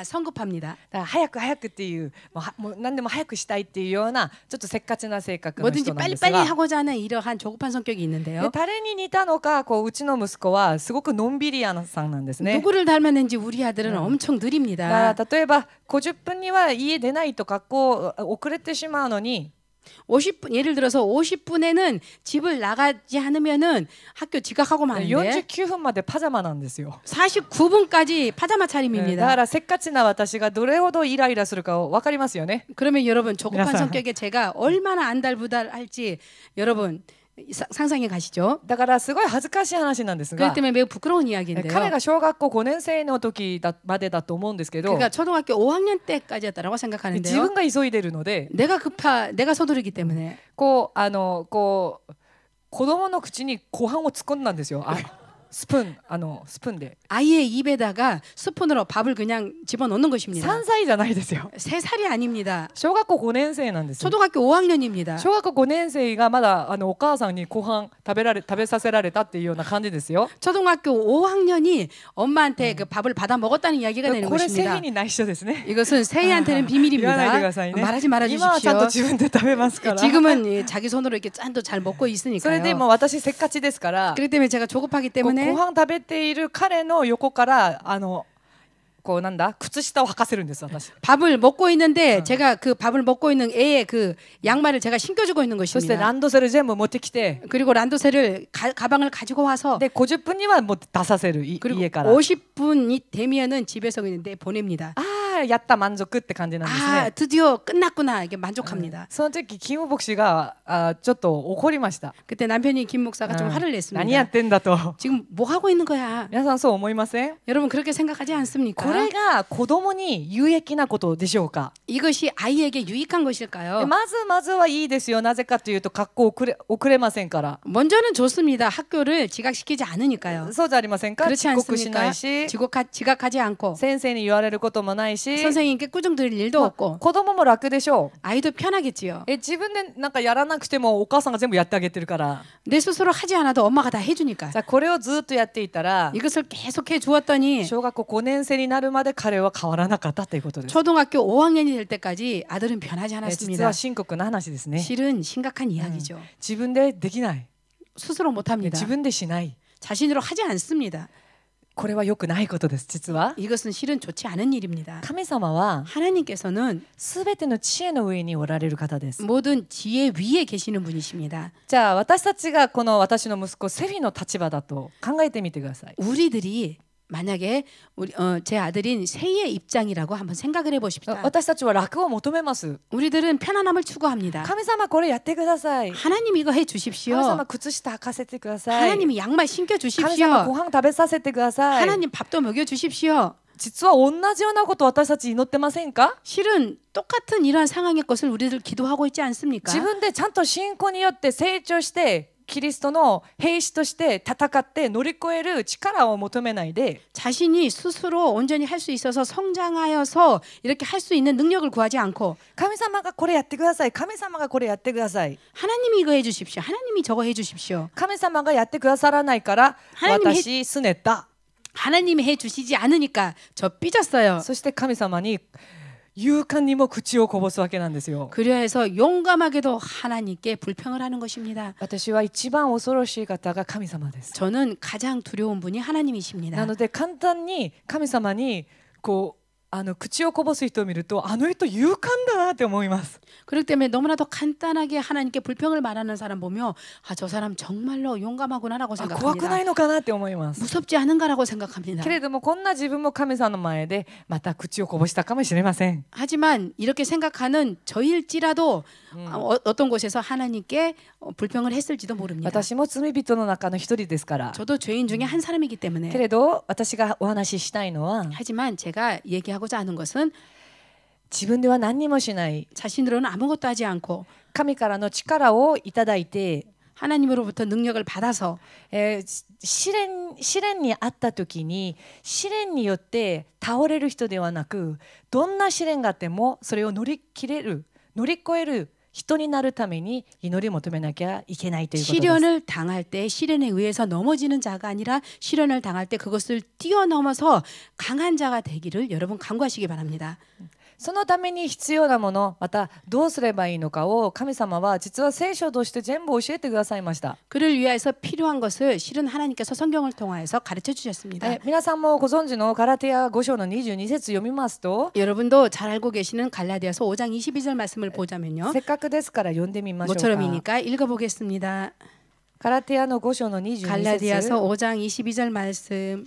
성급합니다. だから早くっていうもう何でも早くしたいっていうようなちょっとせっかちな性格の 뭐든지 人なんです 빨리빨리 が、 하고자 하는 이러한 조급한 성격이 で 있는데요. 誰に似たのかうちの息子はすごくのんびり屋さんなんですね。 누구를 닮았는지 우리 아들은 엄청 だ 느립니다. から例えば50分には家出ないと学校遅れてしまうのに 50분 예를 들어서 50분에는 집을 나가지 않으면은 학교 지각하고 마는데 49分までパジャマなんですよ。 49분까지 파자마 だか 차림입니다. らせっかちな私がどれほどイライラするか分かりますよね。 그러면 여러분 조급한 미안하다. 성격에 제가 얼마나 안달부달할지 여러분 상상해 가시죠. だからすごい恥ずかしい話なんです 그렇기 が、 때문에 매우 부끄러운 이야기인데요. 彼が小学校5年生の時までだと思うんですけど、 그러니까 초등학교 5학년 때까지였다라고 自 생각하는데요. 分が急いでるので 내가 서두르기 때문에 子供の口にご飯を突っ込んだんですよ。スプーンで 아이의 입에다가 스푼으로 밥을 그냥 집어넣는 것입니다. 3歳じゃないですよ。 3살이 아닙니다. 小学校5年生なんですよ。 초등학교 5학년입니다. 小学校5年生がまだお母さんにご飯食べさせられたっていうような感じですよ。 초등학교 5학년이 엄마한테 그 밥을 받아 먹었다는 이야기가 되는 これセ 것입니다. リに内緒ですね。 이것은 세이한테는 비밀입니다. 言わないでくださいね。 말하지 今はちゃんと 말아주십시오. 自分で食べますから。 지금은 예, 자기 손으로 이렇게 짠도 잘 먹고 それ 있으니까요. でも私せっかちですから、 그렇기 때문에 제가 조급하기 ご 때문에 飯食べている彼の横からこうなんだ靴下を履かせるんです私。 밥을 먹고 있는데 제가 그 밥을 먹고 있는 애의 그 양말을 제가 신겨주고 있는 そして 것입니다. ランドセル全部持ってきて 그리고 란도세를 가방을 가지고 와서 で50分にはもう出させる그리고 家から 50분이 되면은 집에서 있는데 보냅니다. ああやった満足って感じなんです 아 ね。 드디어 끝났구나 이게 만족합니다. その時キム牧師がちょっと怒りました。 그때 남편이 김 목사가 좀 화를 何やっ 냈습니다. てんだと。 지금 뭐 하고 있는 거야? 皆さんそう思いません？ 여러분 그렇게 생각하지 않습니까? これが子供に有益なことでしょうか？ 이것이 아이에게 유익한 で 것일까요? まずはいいですよ。なぜかというと学校遅れませんから。 먼저는 좋습니다. 학교를 지각시키지 않으니까요. そうじゃありませんか？ 그렇지 遅刻しな 않습니까? いし 지각하지 않고 先生に言われることもないし 선생님께 꾸중 들일 일도 まあ 없고 子供も楽でしょう。 아이도 편하겠지요. 自分でなんかやらなくてもお母さんが全部やってあげてるから。 내 스스로 하지 않아도 엄마가 다 해주니까 じゃあこれをずっとやっていたら 이것을 계속해 주었더니 小学校5年生になるまで彼は変わらなかったということです。 초등학교 5학년이 될 때까지 아들은 변하지 実 않았습니다. は深刻な話ですね。 실은 심각한 이야기죠. 自分でできない。 스스로 못합니다. 自分でしない。 자신으로 하지 않습니다. これは良くないことです。実は 이것은 실은 좋지 않은 일입니다. 神様は 하나님께서는 すべての知恵の上におられる方です。 모든 지혜 위에 계시는 분이십니다. じゃあ私たちがこの私の息子セフィの立場だと考えてみてください。 우리들이 만약에 제 아들인 세이의 입장이라고 한번 생각을 해보십시다. 私たちは楽を求めます。 우리들은 편안함을 추구합니다. 神様これやってください。 하나님 이거 해 주십시오. 神様靴下履かせてください。 하나님이 양말 신겨 神 주십시오. 様ご飯食べさせてください。 하나님 밥도 먹여 주십시오. 実は同じようなことを私たち祈ってませんか？ 실은 똑같은 이러한 상황의 것을 우리들 기도하고 있지 않습니까? 自分でちゃんと信仰によって成長してキリストの兵士として戦って乗り越える力を求めないで 자신이 스스로 온전히 할 수 있어서 성장하여서 이렇게 할 수 있는 능력을 구하지 않고 神様がこれやってください。神様がこれやってください。 하나님이 이거 해 주십시오. 하나님이 저거 해 주십시오. 神様がやってくださらないから하나님이 私すねた。 하나님이 해 주시지 않으니까 저 삐졌어요. そして神様に勇敢にも口をこぼすわけなんですよ。 그래서 용감하게도 하나님께 불평을 하는 것입니다. 私は一番恐ろしい方が神様です。 저는 가장 두려운 분이 な 하나님이십니다. ので簡単に神様にこう口をこぼす人を見るとあの人勇敢だなって思います。 그렇기 때문에 너무나도 간단하게 하나님께 불평을 말하는 사람 보며 아, 저 사람 정말로 용감하구나라고 怖く 생각합니다. ないのかなって思います。 무섭지 않은가라고 생각합니다. けれどもこんな自分も神様の前でまた口をこぼしたかもしれません。 하지만 이렇게 생각하는 저일지라도 어떤 곳에서 하나님께 불평을 했을지도 모릅니다. 私も罪人の中の一人ですから。 저도 죄인 중에 한 사람이기 け 때문에 れど私がお話ししたいのは 하지만 제가 얘기하고자 하는 것은 自分では何にもしない 자신으로는 아무것도 하지 않고 神からの力をいただいて 하나님으로부터 능력을 받아서 試練にあった時に試練によって倒れる人ではなくどんな試練があってもそれを乗り越える人になるために祈りを求めなきゃいけないということです。 시련을 당할 때 시련에 의해서 넘어지는 자가 아니라 시련을 당할 때 그것을 뛰어넘어서 강한 자가 되기를 여러분 간구하시기 바랍니다. そのために必要なものまたどうすればいいのかを神様は実は聖書として全部教えてくださいました。 그를 위해서 필요한 것을 실은 하나님께서 성경을 통하여서 가르쳐 주셨습니다. 皆さんもご存知のガラテヤ5章の22節読みますと 여러분도 잘 알고 계시는 갈라디아서 5장 22절 말씀을 보자면요. せっかくですから読んでみましょうか。 모처럼이니까 읽어보겠습니다. ガラテヤの5章の22節 갈라디아서 5장 22절 말씀.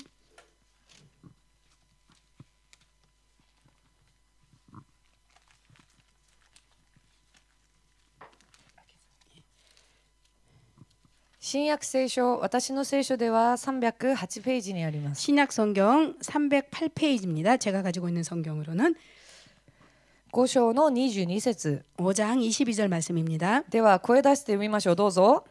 新約聖書、私の聖書では308ページにあります。 신약 성경 308페이지입니다. 제가 가지고 있는 성경으로는 5章の22節 5장 22절 말씀입니다. では声出して読みましょう。どうぞ。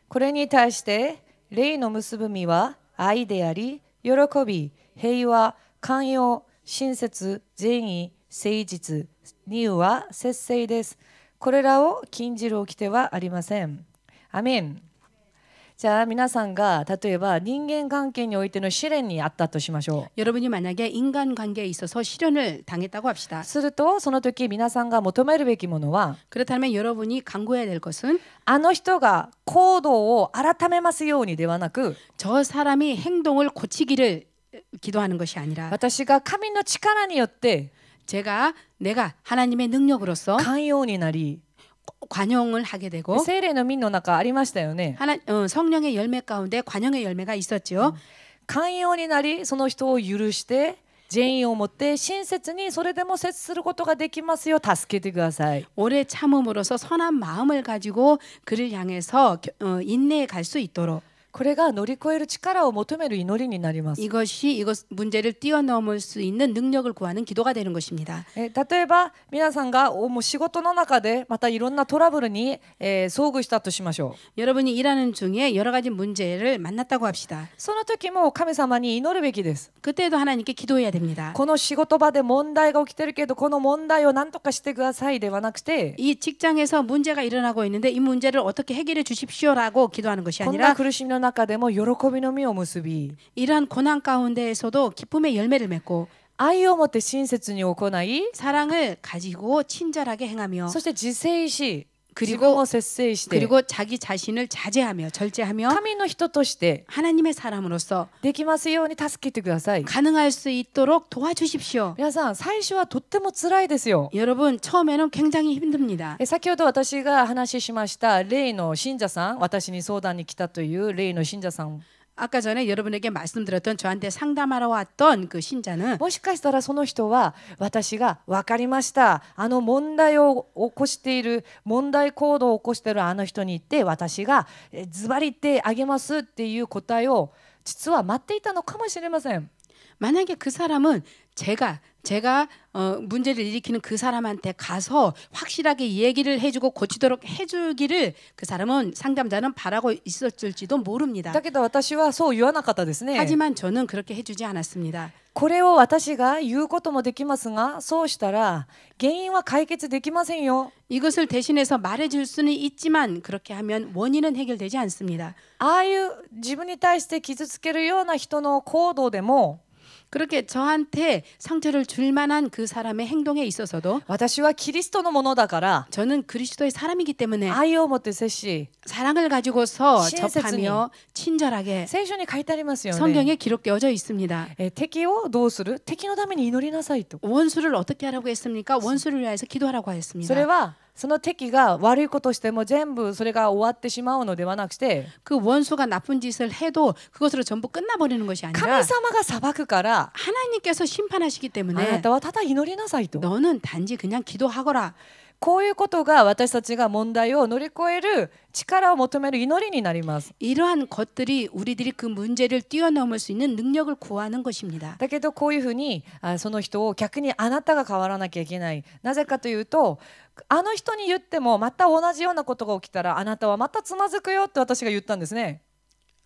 これに対して霊の結ぶ実は愛であり、喜び、平和、寛容、親切、善意、誠実、義は節制です。これらを禁じる掟はありません。アメン。じゃあ皆さんが例えば人間関係においての試練にあったとしましょう。 여러분이 만약에 인간관계에 있어서 시련을 당했다고 합시다. するとその時皆さんが求めるべきものは 그렇다면 여러분이 간구해야 될 것은 あの人が行動を改めますようにではなく 저 사람이 행동을 고치기를 기도하는 것이 아니라 私が神の力によって 내가 하나님의 능력으로서 寛容になり 관용을 하게 되고 聖霊の実の中ありましたよね。 성령의 열매 가운데 관용의 열매가 있었죠. 寛容になりその人を許して善意を持って親切にそれでも接することができますよ助けてください。 오래 참음으로써 선한 마음을 가지고 그를 향해서 인내에 갈 수 있도록 これが乗り越える力を求める祈りになります。 이것 문제를 뛰어넘을 수 있는 능력을 구하는 기도가 되는 것입니다. 例えば皆さんがもう仕事の中でまたいろんなトラブルに、遭遇したとしましょう。 여러분이 일하는 중에 여러 가지 문제를 만났다고 합시다. その時も神様に祈るべきです。 그때도 하나님께 기도해야 됩니다. この仕事場で問題が起きてるけどこの問題を何とかしてくださいではなくて 이 직장에서 문제가 일어나고 있는데 이 문제를 어떻게 해결해 주십시오라고 기도하는 것이 こんな 아니라 苦しみの中でも喜びの実を結び 이러한 고난 가운데에서도 기쁨의 열매를 맺고 愛を持って親切に行い 사랑을 가지고 친절하게 행하며 そして自制し 그리고 自分を節制して 그리고 자기 자신을 자제하며 절제하며 神の人として 하나님의 사람으로서 できますように助けてください。 가능할 수 있도록 도와주십시오. 皆さん最初はとっても辛いですよ。 여러분 처음에는 굉장히 힘듭니다. 先ほど私が話ししました霊の信者さん私に相談に来たという霊の信者さん 아까 전에 여러분에게 말씀드렸던 저한테 상담하러 왔던 그 신자는 もしかしたらその人は私が分かりました問題を起こしている問題行動を起こしているあの人に言って私がズバリ言ってあげますっていう答えを実は待っていたのかもしれません。 만약에 그 사람은 제가 문제를 일으키는 그 사람한테 가서 확실하게 얘기를 해주고 고치도록 해주기를 그 사람은 상담자는 바라고 있었을지도 모릅니다. だけど私はそう言わなかったですね。 하지만 저는 그렇게 해주지 않았습니다. これを私が言うこともできますがそうしたら原因は解決できませんよ。 이것을 대신해서 말해줄 수는 있지만 그렇게 하면 원인은 해결되지 않습니다. ああいう自分に対して傷つけるような人の行動でも 그렇게 저한테 상처를 줄 만한 그 사람의 행동에 있어서도 私はキリストのものだから 저는 그리스도의 사람이기 때문에 愛を持って接し 사랑을 가지고서 신세스니. 접하며 친절하게 聖書に書いてありますよね。 성경에 기록되어져 있습니다. 敵をどうする敵のために祈りなさいと。 원수를 어떻게 하라고 했습니까? 원수를 위해서 기도하라고 それ 했습니다. はその敵が悪いことしても全部それが終わってしまうのではなくて 그 원수가 나쁜 짓을 해도 그것으로 전부 끝나버리는 것이 神 아니라 様が裁くから 하나님께서 심판하시기 あな 때문에 たはただ祈りなさいと。 너는 단지 그냥 기도하거라. こういうことが私たちが問題を乗り越える力を求める祈りになります。 이러한 것들이 우리들이 그 문제를 뛰어넘을 수 있는 능력을 구하는 것입니다. だけどこういうふうにその人を逆にあなたが変わらなきゃいけない。なぜかというとあの人に言ってもまた同じようなことが起きたらあなたはまたつまずくよって私が言ったんですね。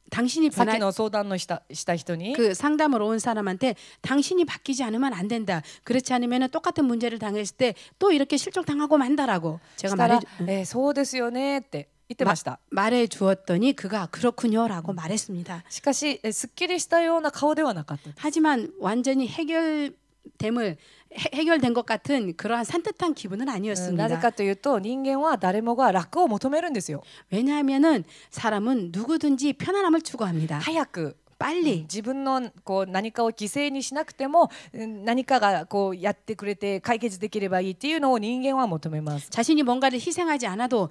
당신이 さっき 변화 の相談のした人に 그 상담으로 온 사람한테 당신이 바뀌지 않으면 안 된다. 그렇지 않으면 똑같은 문제를 당했을 때 또 이렇게 실족당하고 만다라고 し 제가 たらそうですよねって言ってました。 말해 주었더니 그가 그렇군요라고 말했습니다. しかしすっきりしたような顔ではなかった。 하지만 완전히 해결된 것 같은 그러한 산뜻한 기분은 なぜ 아니었습니다. かというと人間は誰もが楽を求めるんですよ。 왜냐하면은 사람은 누구든지 편안함을 추구합니다. 早く 빨리 自分の何かを犠牲にしなくても何かがやってくれて解決できればいいっていうのを人間は求めます。 자신이 뭔가를 희생하지 않아도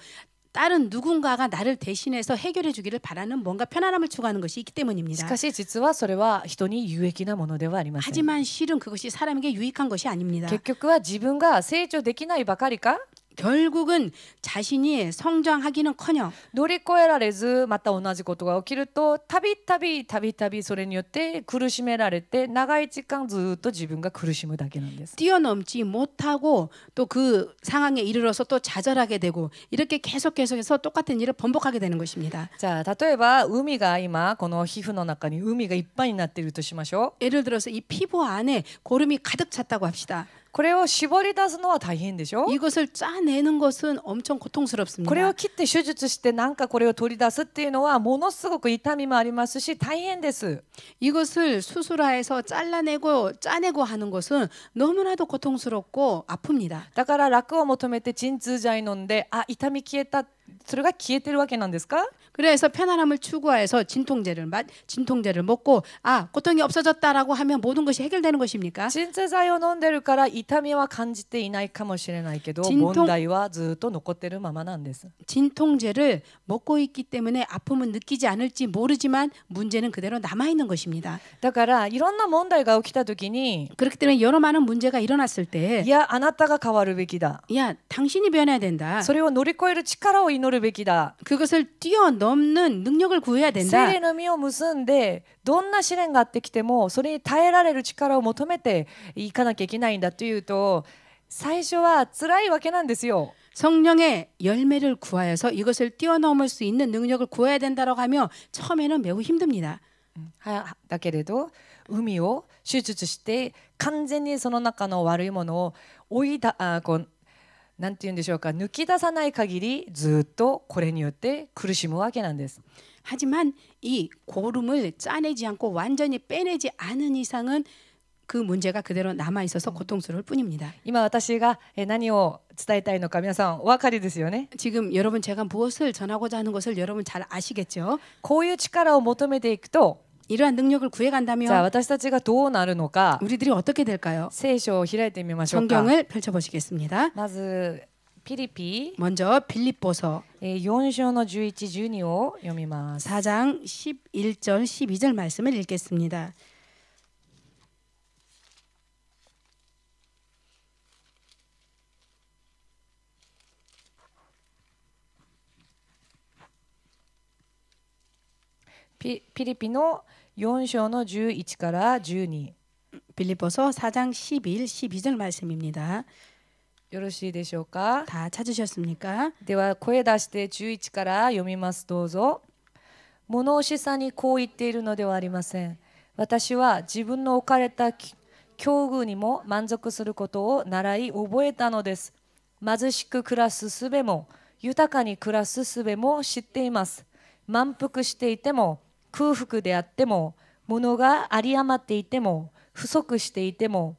다른 누군가가 나를 대신해서 해결해 주기를 바라는 뭔가 편안함을 추구하는 것이 있기 し 때문입니다. かし実はそれは人に有益なものではありません。 하지만 실은 그것이 사람에게 유익한 것이 아닙니다. 結局は自分が成長できないばかりか 결국은 자신이 성장하기는커녕 乗り越えられずまた同じことが起きるとたびたびそれによって苦しめられて長い時間ずっと自分が苦しむだけなんです。 뛰어넘지 못하고 또 그 상황에 이르러서 또 좌절하게 되고 이렇게 계속해서 똑같은 일을 번복하게 되는 것입니다. じゃあ例えば海が今この皮膚の中に海がいっぱいになっているとしましょう。 예를 들어서 이 피부 안에 고름이 가득 찼다고 합시다. これを絞り出すのは大変でしょ。 이것을 짜내는 것은 엄청 これを 고통스럽습니다. 切って手術してなんかこれを取り出すっていうのはものすごく痛みもありますし大変です。 이것을 수술하여서 잘라내고 짜내고 하는 것은 너무나도 고통스럽고 아픕니다. だから楽を求めて鎮痛剤飲んで痛み消えたそれが消えてるわけなんですか？ 그래서 편안함을 추구해서 진통제를 먹고 고통이 없어졌다라고 하면 모든 것이 해결되는 것입니까? 鎮痛剤を飲んでるから痛みは感じていないかもしれないけど、鎮痛問題はずっと残ってるままなんです。 진통제를 먹고 있기 때문에 아픔은 느끼지 않을지 모르지만 문제는 그대로 남아 있는 것입니다. だからいろんな問題が起きた時に、 그렇기 때문에 여러 많은 문제가 일어났을 때 いやあなたが変わるべきだ、 야, 당신이 변해야 된다. それを乗り越える力を祈るべきだ、 그것을 뛰어넘는 능력을 구해야 聖 된다. 霊の実を結んでどんな試練があってきてもそれに耐えられる力を求めていかなきゃいけないんだというと、最初は辛いわけなんですよ。 성령의 열매를 구하여서 이것을 뛰어넘을 수 있는 능력을 구해야 된다라고 하며 처음에는 매우 힘듭니다. だけれど海を手術して完全にその中の悪いものをなんて言うんでしょうか、抜き出さない限りずっとこれによって苦しむわけなんです。 하지만 이 고름을 짜내지 않고 완전히 빼내지 않은 이상은 그 문제가 그대로 남아 있어서 고통스러울 뿐입니다. 今私が何を伝えたいのか皆さんお分かりですよね。 지금 여러분 제가 무엇을 전하고자 하는 것을 여러분 잘 아시겠죠? こういう力を求めていくと、 이러한 능력을 じゃあ 구해간다면 私たちがどうなるのか、 우리들이 어떻게 될까요? 聖書を開いてみましょうか。 성경을 펼쳐보시겠습니다. まずピリピ 먼저 빌립보서 4章の11、12を読みます。 4장 11절 12절 말씀을 읽겠습니다.ピリピの4章の11から12。 빌립보서 4장 11, 12절 말씀입니다. よろしいでしょうか。 다 찾으셨습니까? では声出して11から読みます。どうぞ。物惜しさにこう言っているのではありません。私は自分の置かれた境遇にも満足することを習い覚えたのです。貧しく暮らす術も豊かに暮らす術も知っています。満腹していても空腹であっても物が有り余っていても不足していても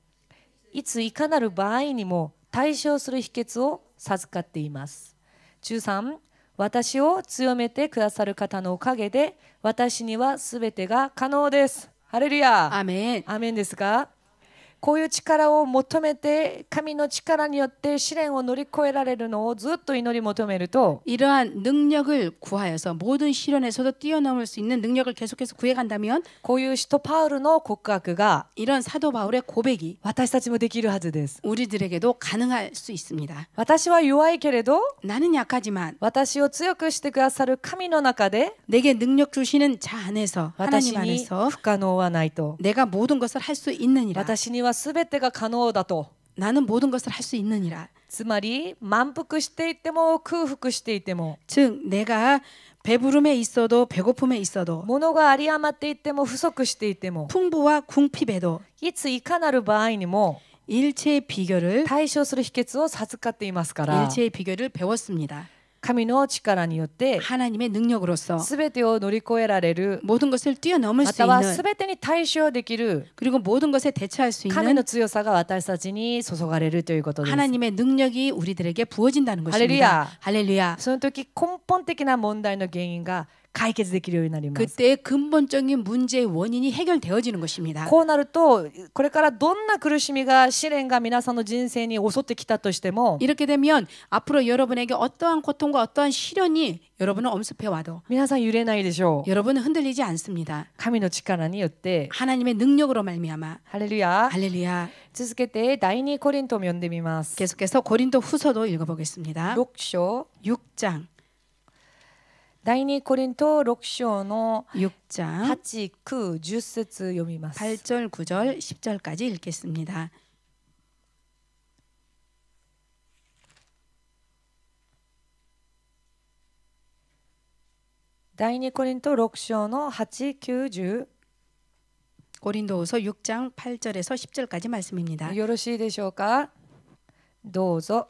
いついかなる場合にも対処する秘訣を授かっています。13、私を強めてくださる方のおかげで私にはすべてが可能です。ハレルヤ。 아멘. アーメンですか。こういう力を求めて神の力によって試練を乗り越えられるのをずっと祈り求めると 이러한 능력을 구하여서 모든 시련에서도 뛰어넘을 수 있는 능력을 계속해서 구해간다면 こういう使徒パウルの告白が 이런 사도 바울의 고백이 私たちもできるはずです。 우리들에게도 가능할 수 있습니다. 私は弱いけれど 나는 약하지만 私を強くしてくださる神の中で 내게 능력 주시는 자 안에서 私 하나님 に 안에서 不可能はないと。 내가 모든 것을 할 수 있느니라. 私にはすべてが可能だと。 나는 모든 것을 할 수 있느니라. つまり満腹していても空腹していても 즉 내가 배부름에 있어도 배고픔에 있어도 物が有り余っていても不足していても 풍부와 궁핍에도 いついかなる場合にも 일체의 비결을 対処する秘訣を授かっていますから 일체의 비결을 배웠습니다. 神の力によって 하나님의 능력으로서 全てを乗り越えられる 모든 것을 뛰어넘을 ま 수 たは 있는 全てに対処できる 그리고 모든 것에 대처할 수 神 있는 の強さが私たちに注がれるということです。 하나님의 능력이 우리들에게 부어진다는 할렐루야. 것입니다. 할렐루야. その時根本的な問題の原因が解決できるようになります。 그때 근본적인 문제의 원인이 해결되어지는 것입니다. こうなるとこれからどんな苦しみが試練が皆さんの人生に襲ってきたとしても 이렇게 되면 앞으로 여러분에게 어떠한 고통과 어떠한 시련이 여러분을 엄습해 와도 皆さん揺れないでしょう。 여러분은 흔들리지 않습니다. 神の力によって。 하나님의 능력으로 말미암아. ハレルヤ。 할렐루야. 続けて第2コリントを読んでみます。 계속해서 고린도 후서도 읽어보겠습니다. 6章 6장 第2コリント6章の 6장 8、9、10節読みます。 8절, 9절, 10절까지 읽겠습니다. 第2コリント6章の8、9、10 고린도후서 6장 8절에서 10절까지 말씀입니다. よろしいでしょうか。どうぞ。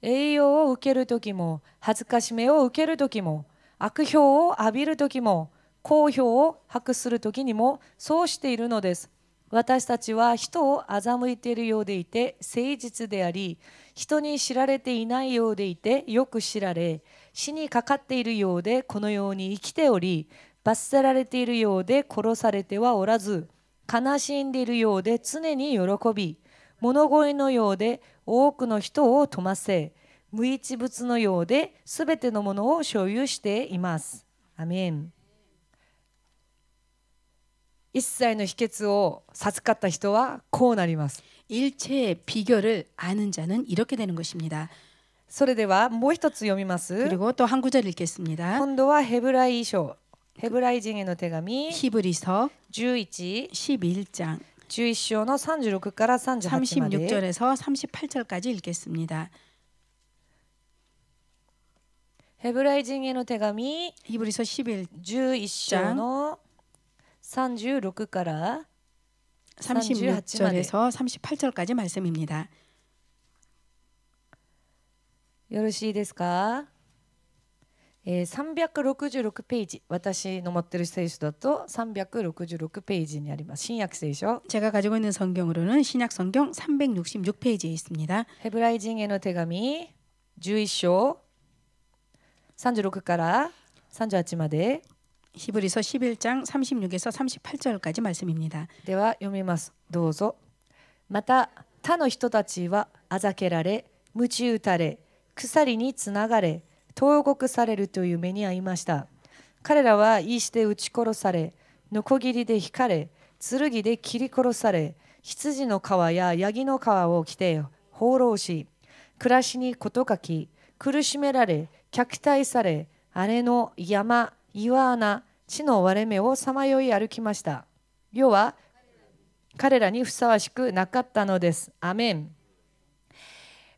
栄養を受ける時も恥ずかしめを受ける時も悪評を浴びる時も好評を博する時にもそうしているのです。私たちは人を欺いているようでいて誠実であり、人に知られていないようでいてよく知られ、死にかかっているようでこのように生きており、罰せられているようで殺されてはおらず、悲しんでいるようで常に喜び、物乞いのようで多くの人を富ませ、無一物のようですべてのものを所有しています。アメン。一切の秘訣を授かった人はこうなります。 일체의 비결을 아는 자는 이렇게 되는 것입니다. それではもう一つ読みます。 그리고 또 한 구절 읽겠습니다. 今度はヘブライ書、ヘブライ人への手紙 히브리서 11、 11장 11章の36から38まで 36절에서 38절까지 읽겠습니다. ヘブライ人への手紙 히브리서 11章の36から38まで 36절에서 38절까지 말씀입니다. よろしいですか。366ページ、私の持ってる聖書だと366ページにあります。新約聖書 제가 가지고 있는 성경으로는 신약 성경 366페이지에 있습니다. ヘブライ人への手紙11章36から38まで 히브리서 11장 36에서 38절까지 말씀입니다. では読みます。どうぞ。また他の人たちはあざけられ、鞭打たれ、鎖につながれ、投獄されるという目に遭いました。彼らは石で撃ち殺され、ノコギリで引かれ、剣で切り殺され、羊の皮やヤギの皮を着て放浪し、暮らしに事欠き、苦しめられ、虐待され、荒れの山、岩穴、地の割れ目をさまよい歩きました。世は彼らにふさわしくなかったのです。アメン。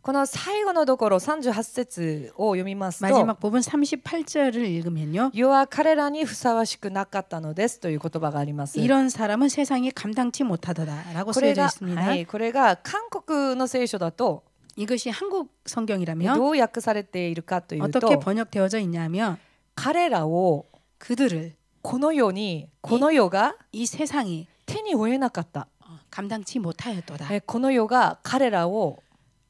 この最後のところ38節を読みますと、 마지막 부분 38절을 읽으면요. 世は彼らにふさわしくなかったのですという言葉があります。 이런 사람은 세상이 감당치 못하더라라고 これ 쓰여져 が、 있습니다. はい、これが韓国の聖書だと 이것이 한국 성경이라면 どう訳されているかという 어떻게 と、 번역되어져 있냐면 彼らを 그들을 この世に、この世が 이 세상이 手に負えなかった。 감당치 못하였도다. この世が彼らを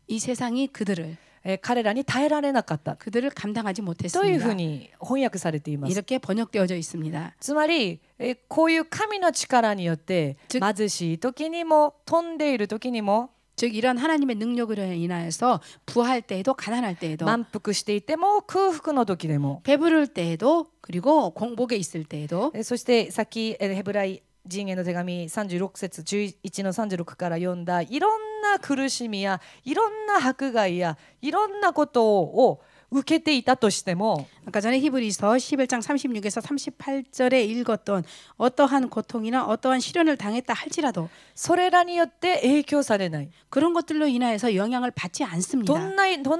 이 세상이 그들을 彼らに耐えられなかった 그들을 감당하지 というふう 못했습니다. に翻訳されています。 이렇게 번역되어져 있습니다. つまりこういう神の力によって貧しい時にも飛んでいる時にも 즉 이런 하나님의 능력으로 인하여서 부할 때에도 가난할 때에도 満腹していても空腹の時でも 배부를 때에도 그리고 공복에 있을 때에도 そしてさっきヘブライ人への手紙36節11の36から読んだいろんな苦しみやいろんな迫害やいろんなことを受けていたとしても 아까 전에 히브리서 11장 36에서 38절에 읽었던 어떠한 고통이나 어떠한 시련을 당했다 할지라도 それらによって影響されない。 그런 것들로 인하여서 영향을 받지 ど 않습니다. ん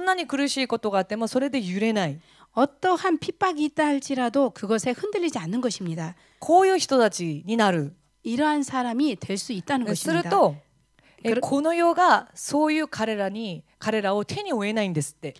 なに苦しいことがあってもそれで揺れない。 어떠한 핍박이 있다 할지라도 그것에 흔들리지 않는 것입니다. こういう人たちになる。 이러한 사람이 될 수 있다는 する 것입니다. とこの世がそういう彼らを手に負えないんですって。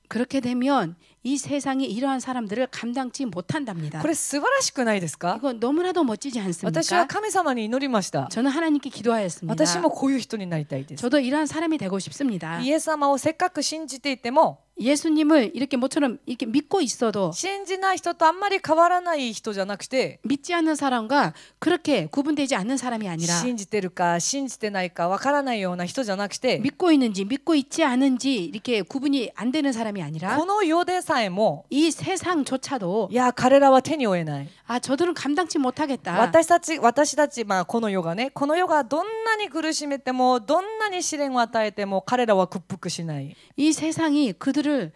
그렇게 되면 이 세상이 이러한 사람들을 감당치 못한답니다. これ素晴らしくないですか？ 이거 너무나도 멋지지 私は 않습니까? 神様に祈りました。 저는 하나님께 기도하였습니다. 私もこういう人になりたいです。 저도 이러한 사람이 되고 싶습니다. イエス様をせっかく信じていても 예수님을 이렇게 모처럼 이렇게 믿고 있어도 信じない人とあんまり変わらない人じゃなくて 믿지 않는 사람과 그렇게 구분되지 않는 사람이 아니라 信じてるか信じてないかわからないような人じゃなくて 믿고 있는지 믿고 있지 않은지 이렇게 구분이 안 되는 사람이 아니라 この世でさえも 이 세상조차도 いや彼らは手に負えない。 아 저들은 감당치 못하겠다. 私たちこの世がね、この世がどんなに苦しめてもどんなに試練を与えても彼らは屈服しない。 이 세상이 그들을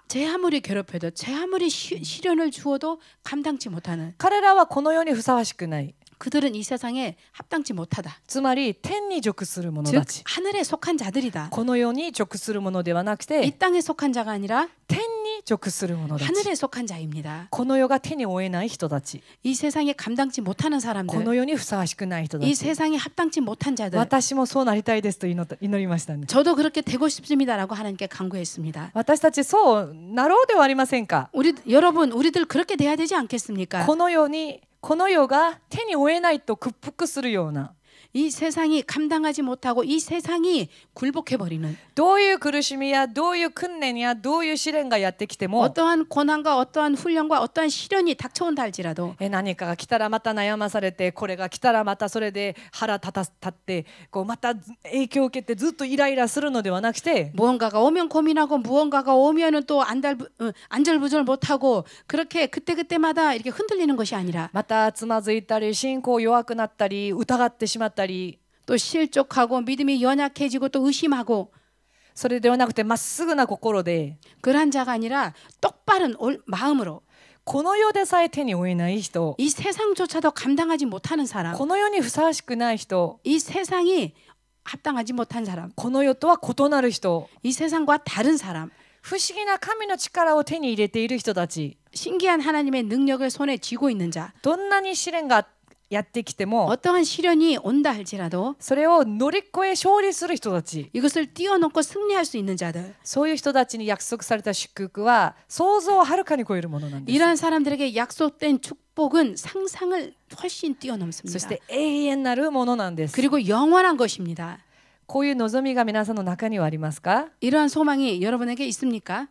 제 아무리 괴롭혀도 제 아무리 시련을 주어도 감당치 못하는 彼らはこの世にふさわしくない。 그들은 이 세상에 합당치 못하다. つまり天に属する者 즉 たち。 하늘에 속한 자들이다. この世に属するものではなく 이 て 땅에 속한 자가 아니라 天に属する者たち。 하늘에 속한 자입니다. この世が手に負えない人たち。 이 세상에 감당치 못하는 こ 사람들, の世にふさわしくない人た 이 ち。 세상에 합당치 못한 자들. 私もそうなりたいですと祈りましたね。 저도 그렇게 되고 싶습니다라고 하나님께 간구했습니다. 私たちそうなろうではありませんか。 여러분, 우리들 그렇게 돼야 되지 않겠습니까? この世が手に負えないと屈服するような。이 세상이 감당하지 못하고 이 세상이 굴복해 버리는 どういう苦しみやどういう訓練やどういう試練がやってきても 어떠한 고난과 어떠한 훈련과 어떠한 시련이 닥쳐온다 할지라도 何かが来たらまた悩まされてこれが来たらまたそれで腹立ってこうまた影響を受けてずっとイライラするのではなくて 무언가가 오면 고민하고 무언가가 오면은 또 안절부절 못하고 그렇게 그때그때마다 이렇게 흔들리는 것이 아니라 またつまずいたり信仰弱くなったり疑ってしまったり 또 실족하고 믿음이 연약해지고 또 의심하고 それではなくてまっすぐな心で 그러한 자가 아니라 똑바른 마음으로 この世でさえ手に負えない人 이 세상조차도 감당하지 못하는 사람 この世にふさわしくない人 이 세상이 합당하지 못한 사람 この世とは異なる人 이 세상과 다른 사람 不思議な神の力を手に入れている人たち 신기한 하나님의 능력을 손에 쥐고 있는 자 どんなに試練がやってきても 어떠한 시련이 온다 할지라도 それを乗り越え勝利する人たち 이것을 뛰어넘고 승리할 수 있는 자들 そういう人たちに約束された祝福は想像をはるかに超えるものなんです 이러한 사람들에게 약속된 축복은 상상을 훨씬 そ 뛰어넘습니다. して永遠なるものなんです 그리고 영원한 것입니다. こういう望みが皆さんの中にはありますか 이러한 소망이 여러분에게 있습니까?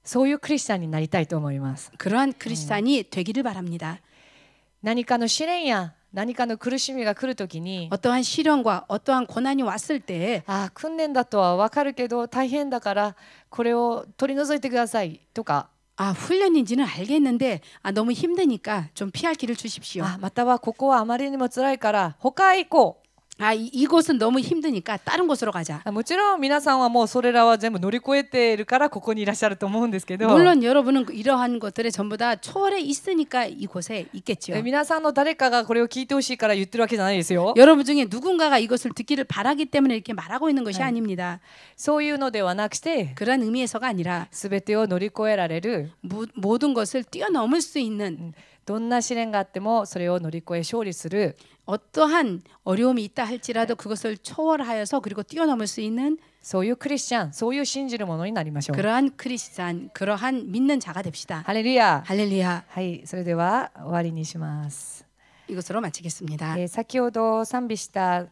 そういうクリスチャンになりたいと思います 그러한 크리스찬이 되기를 바랍니다. 何かの試練や何かの苦しみが来るときに 어떠한 시련과 어떠한 고난이 왔을 때 ああ訓練だとは分かるけど大変だからこれを取り除いてくださいとか 훈련인지는 알겠는데 너무 힘드니까 좀 피할 길을 주십시오. またはここはあまりにも辛いから他へ行こう 이곳은 너무 힘드니까 다른 곳으로 가자. もちろん皆さんはもうそれらは全部乗り越えているからここにいらっしゃると思うんですけど 물론 여러분은 이러한 것들에 전부 다 초월해 있으니까 이곳에 있겠죠. 皆さんの誰かがこれを聞いてほしいから言ってるわけじゃないですよ 여러분 중에 누군가가 이것을 듣기를 바라기 때문에 이렇게 말하고 있는 것이 아닙니다. そういうのではなくて 그런 의미에서가 아니라 全てを乗り越えられる 모든 것을 뛰어넘을 수 있는 どんな試練があってもそれを乗り越え勝利する 어떠한 어려움이 있다 할지라도 그것을 초월하여서 그리고 뛰어넘을 수 있는 そういうクリスチャンそういう信じるものになりましょう 그러한 크리스찬, 그러한 믿는 자가 됩시다. ハレルヤ 할렐루야. はいそれでは終わりにします 이것으로 마치겠습니다. 先ほど賛美した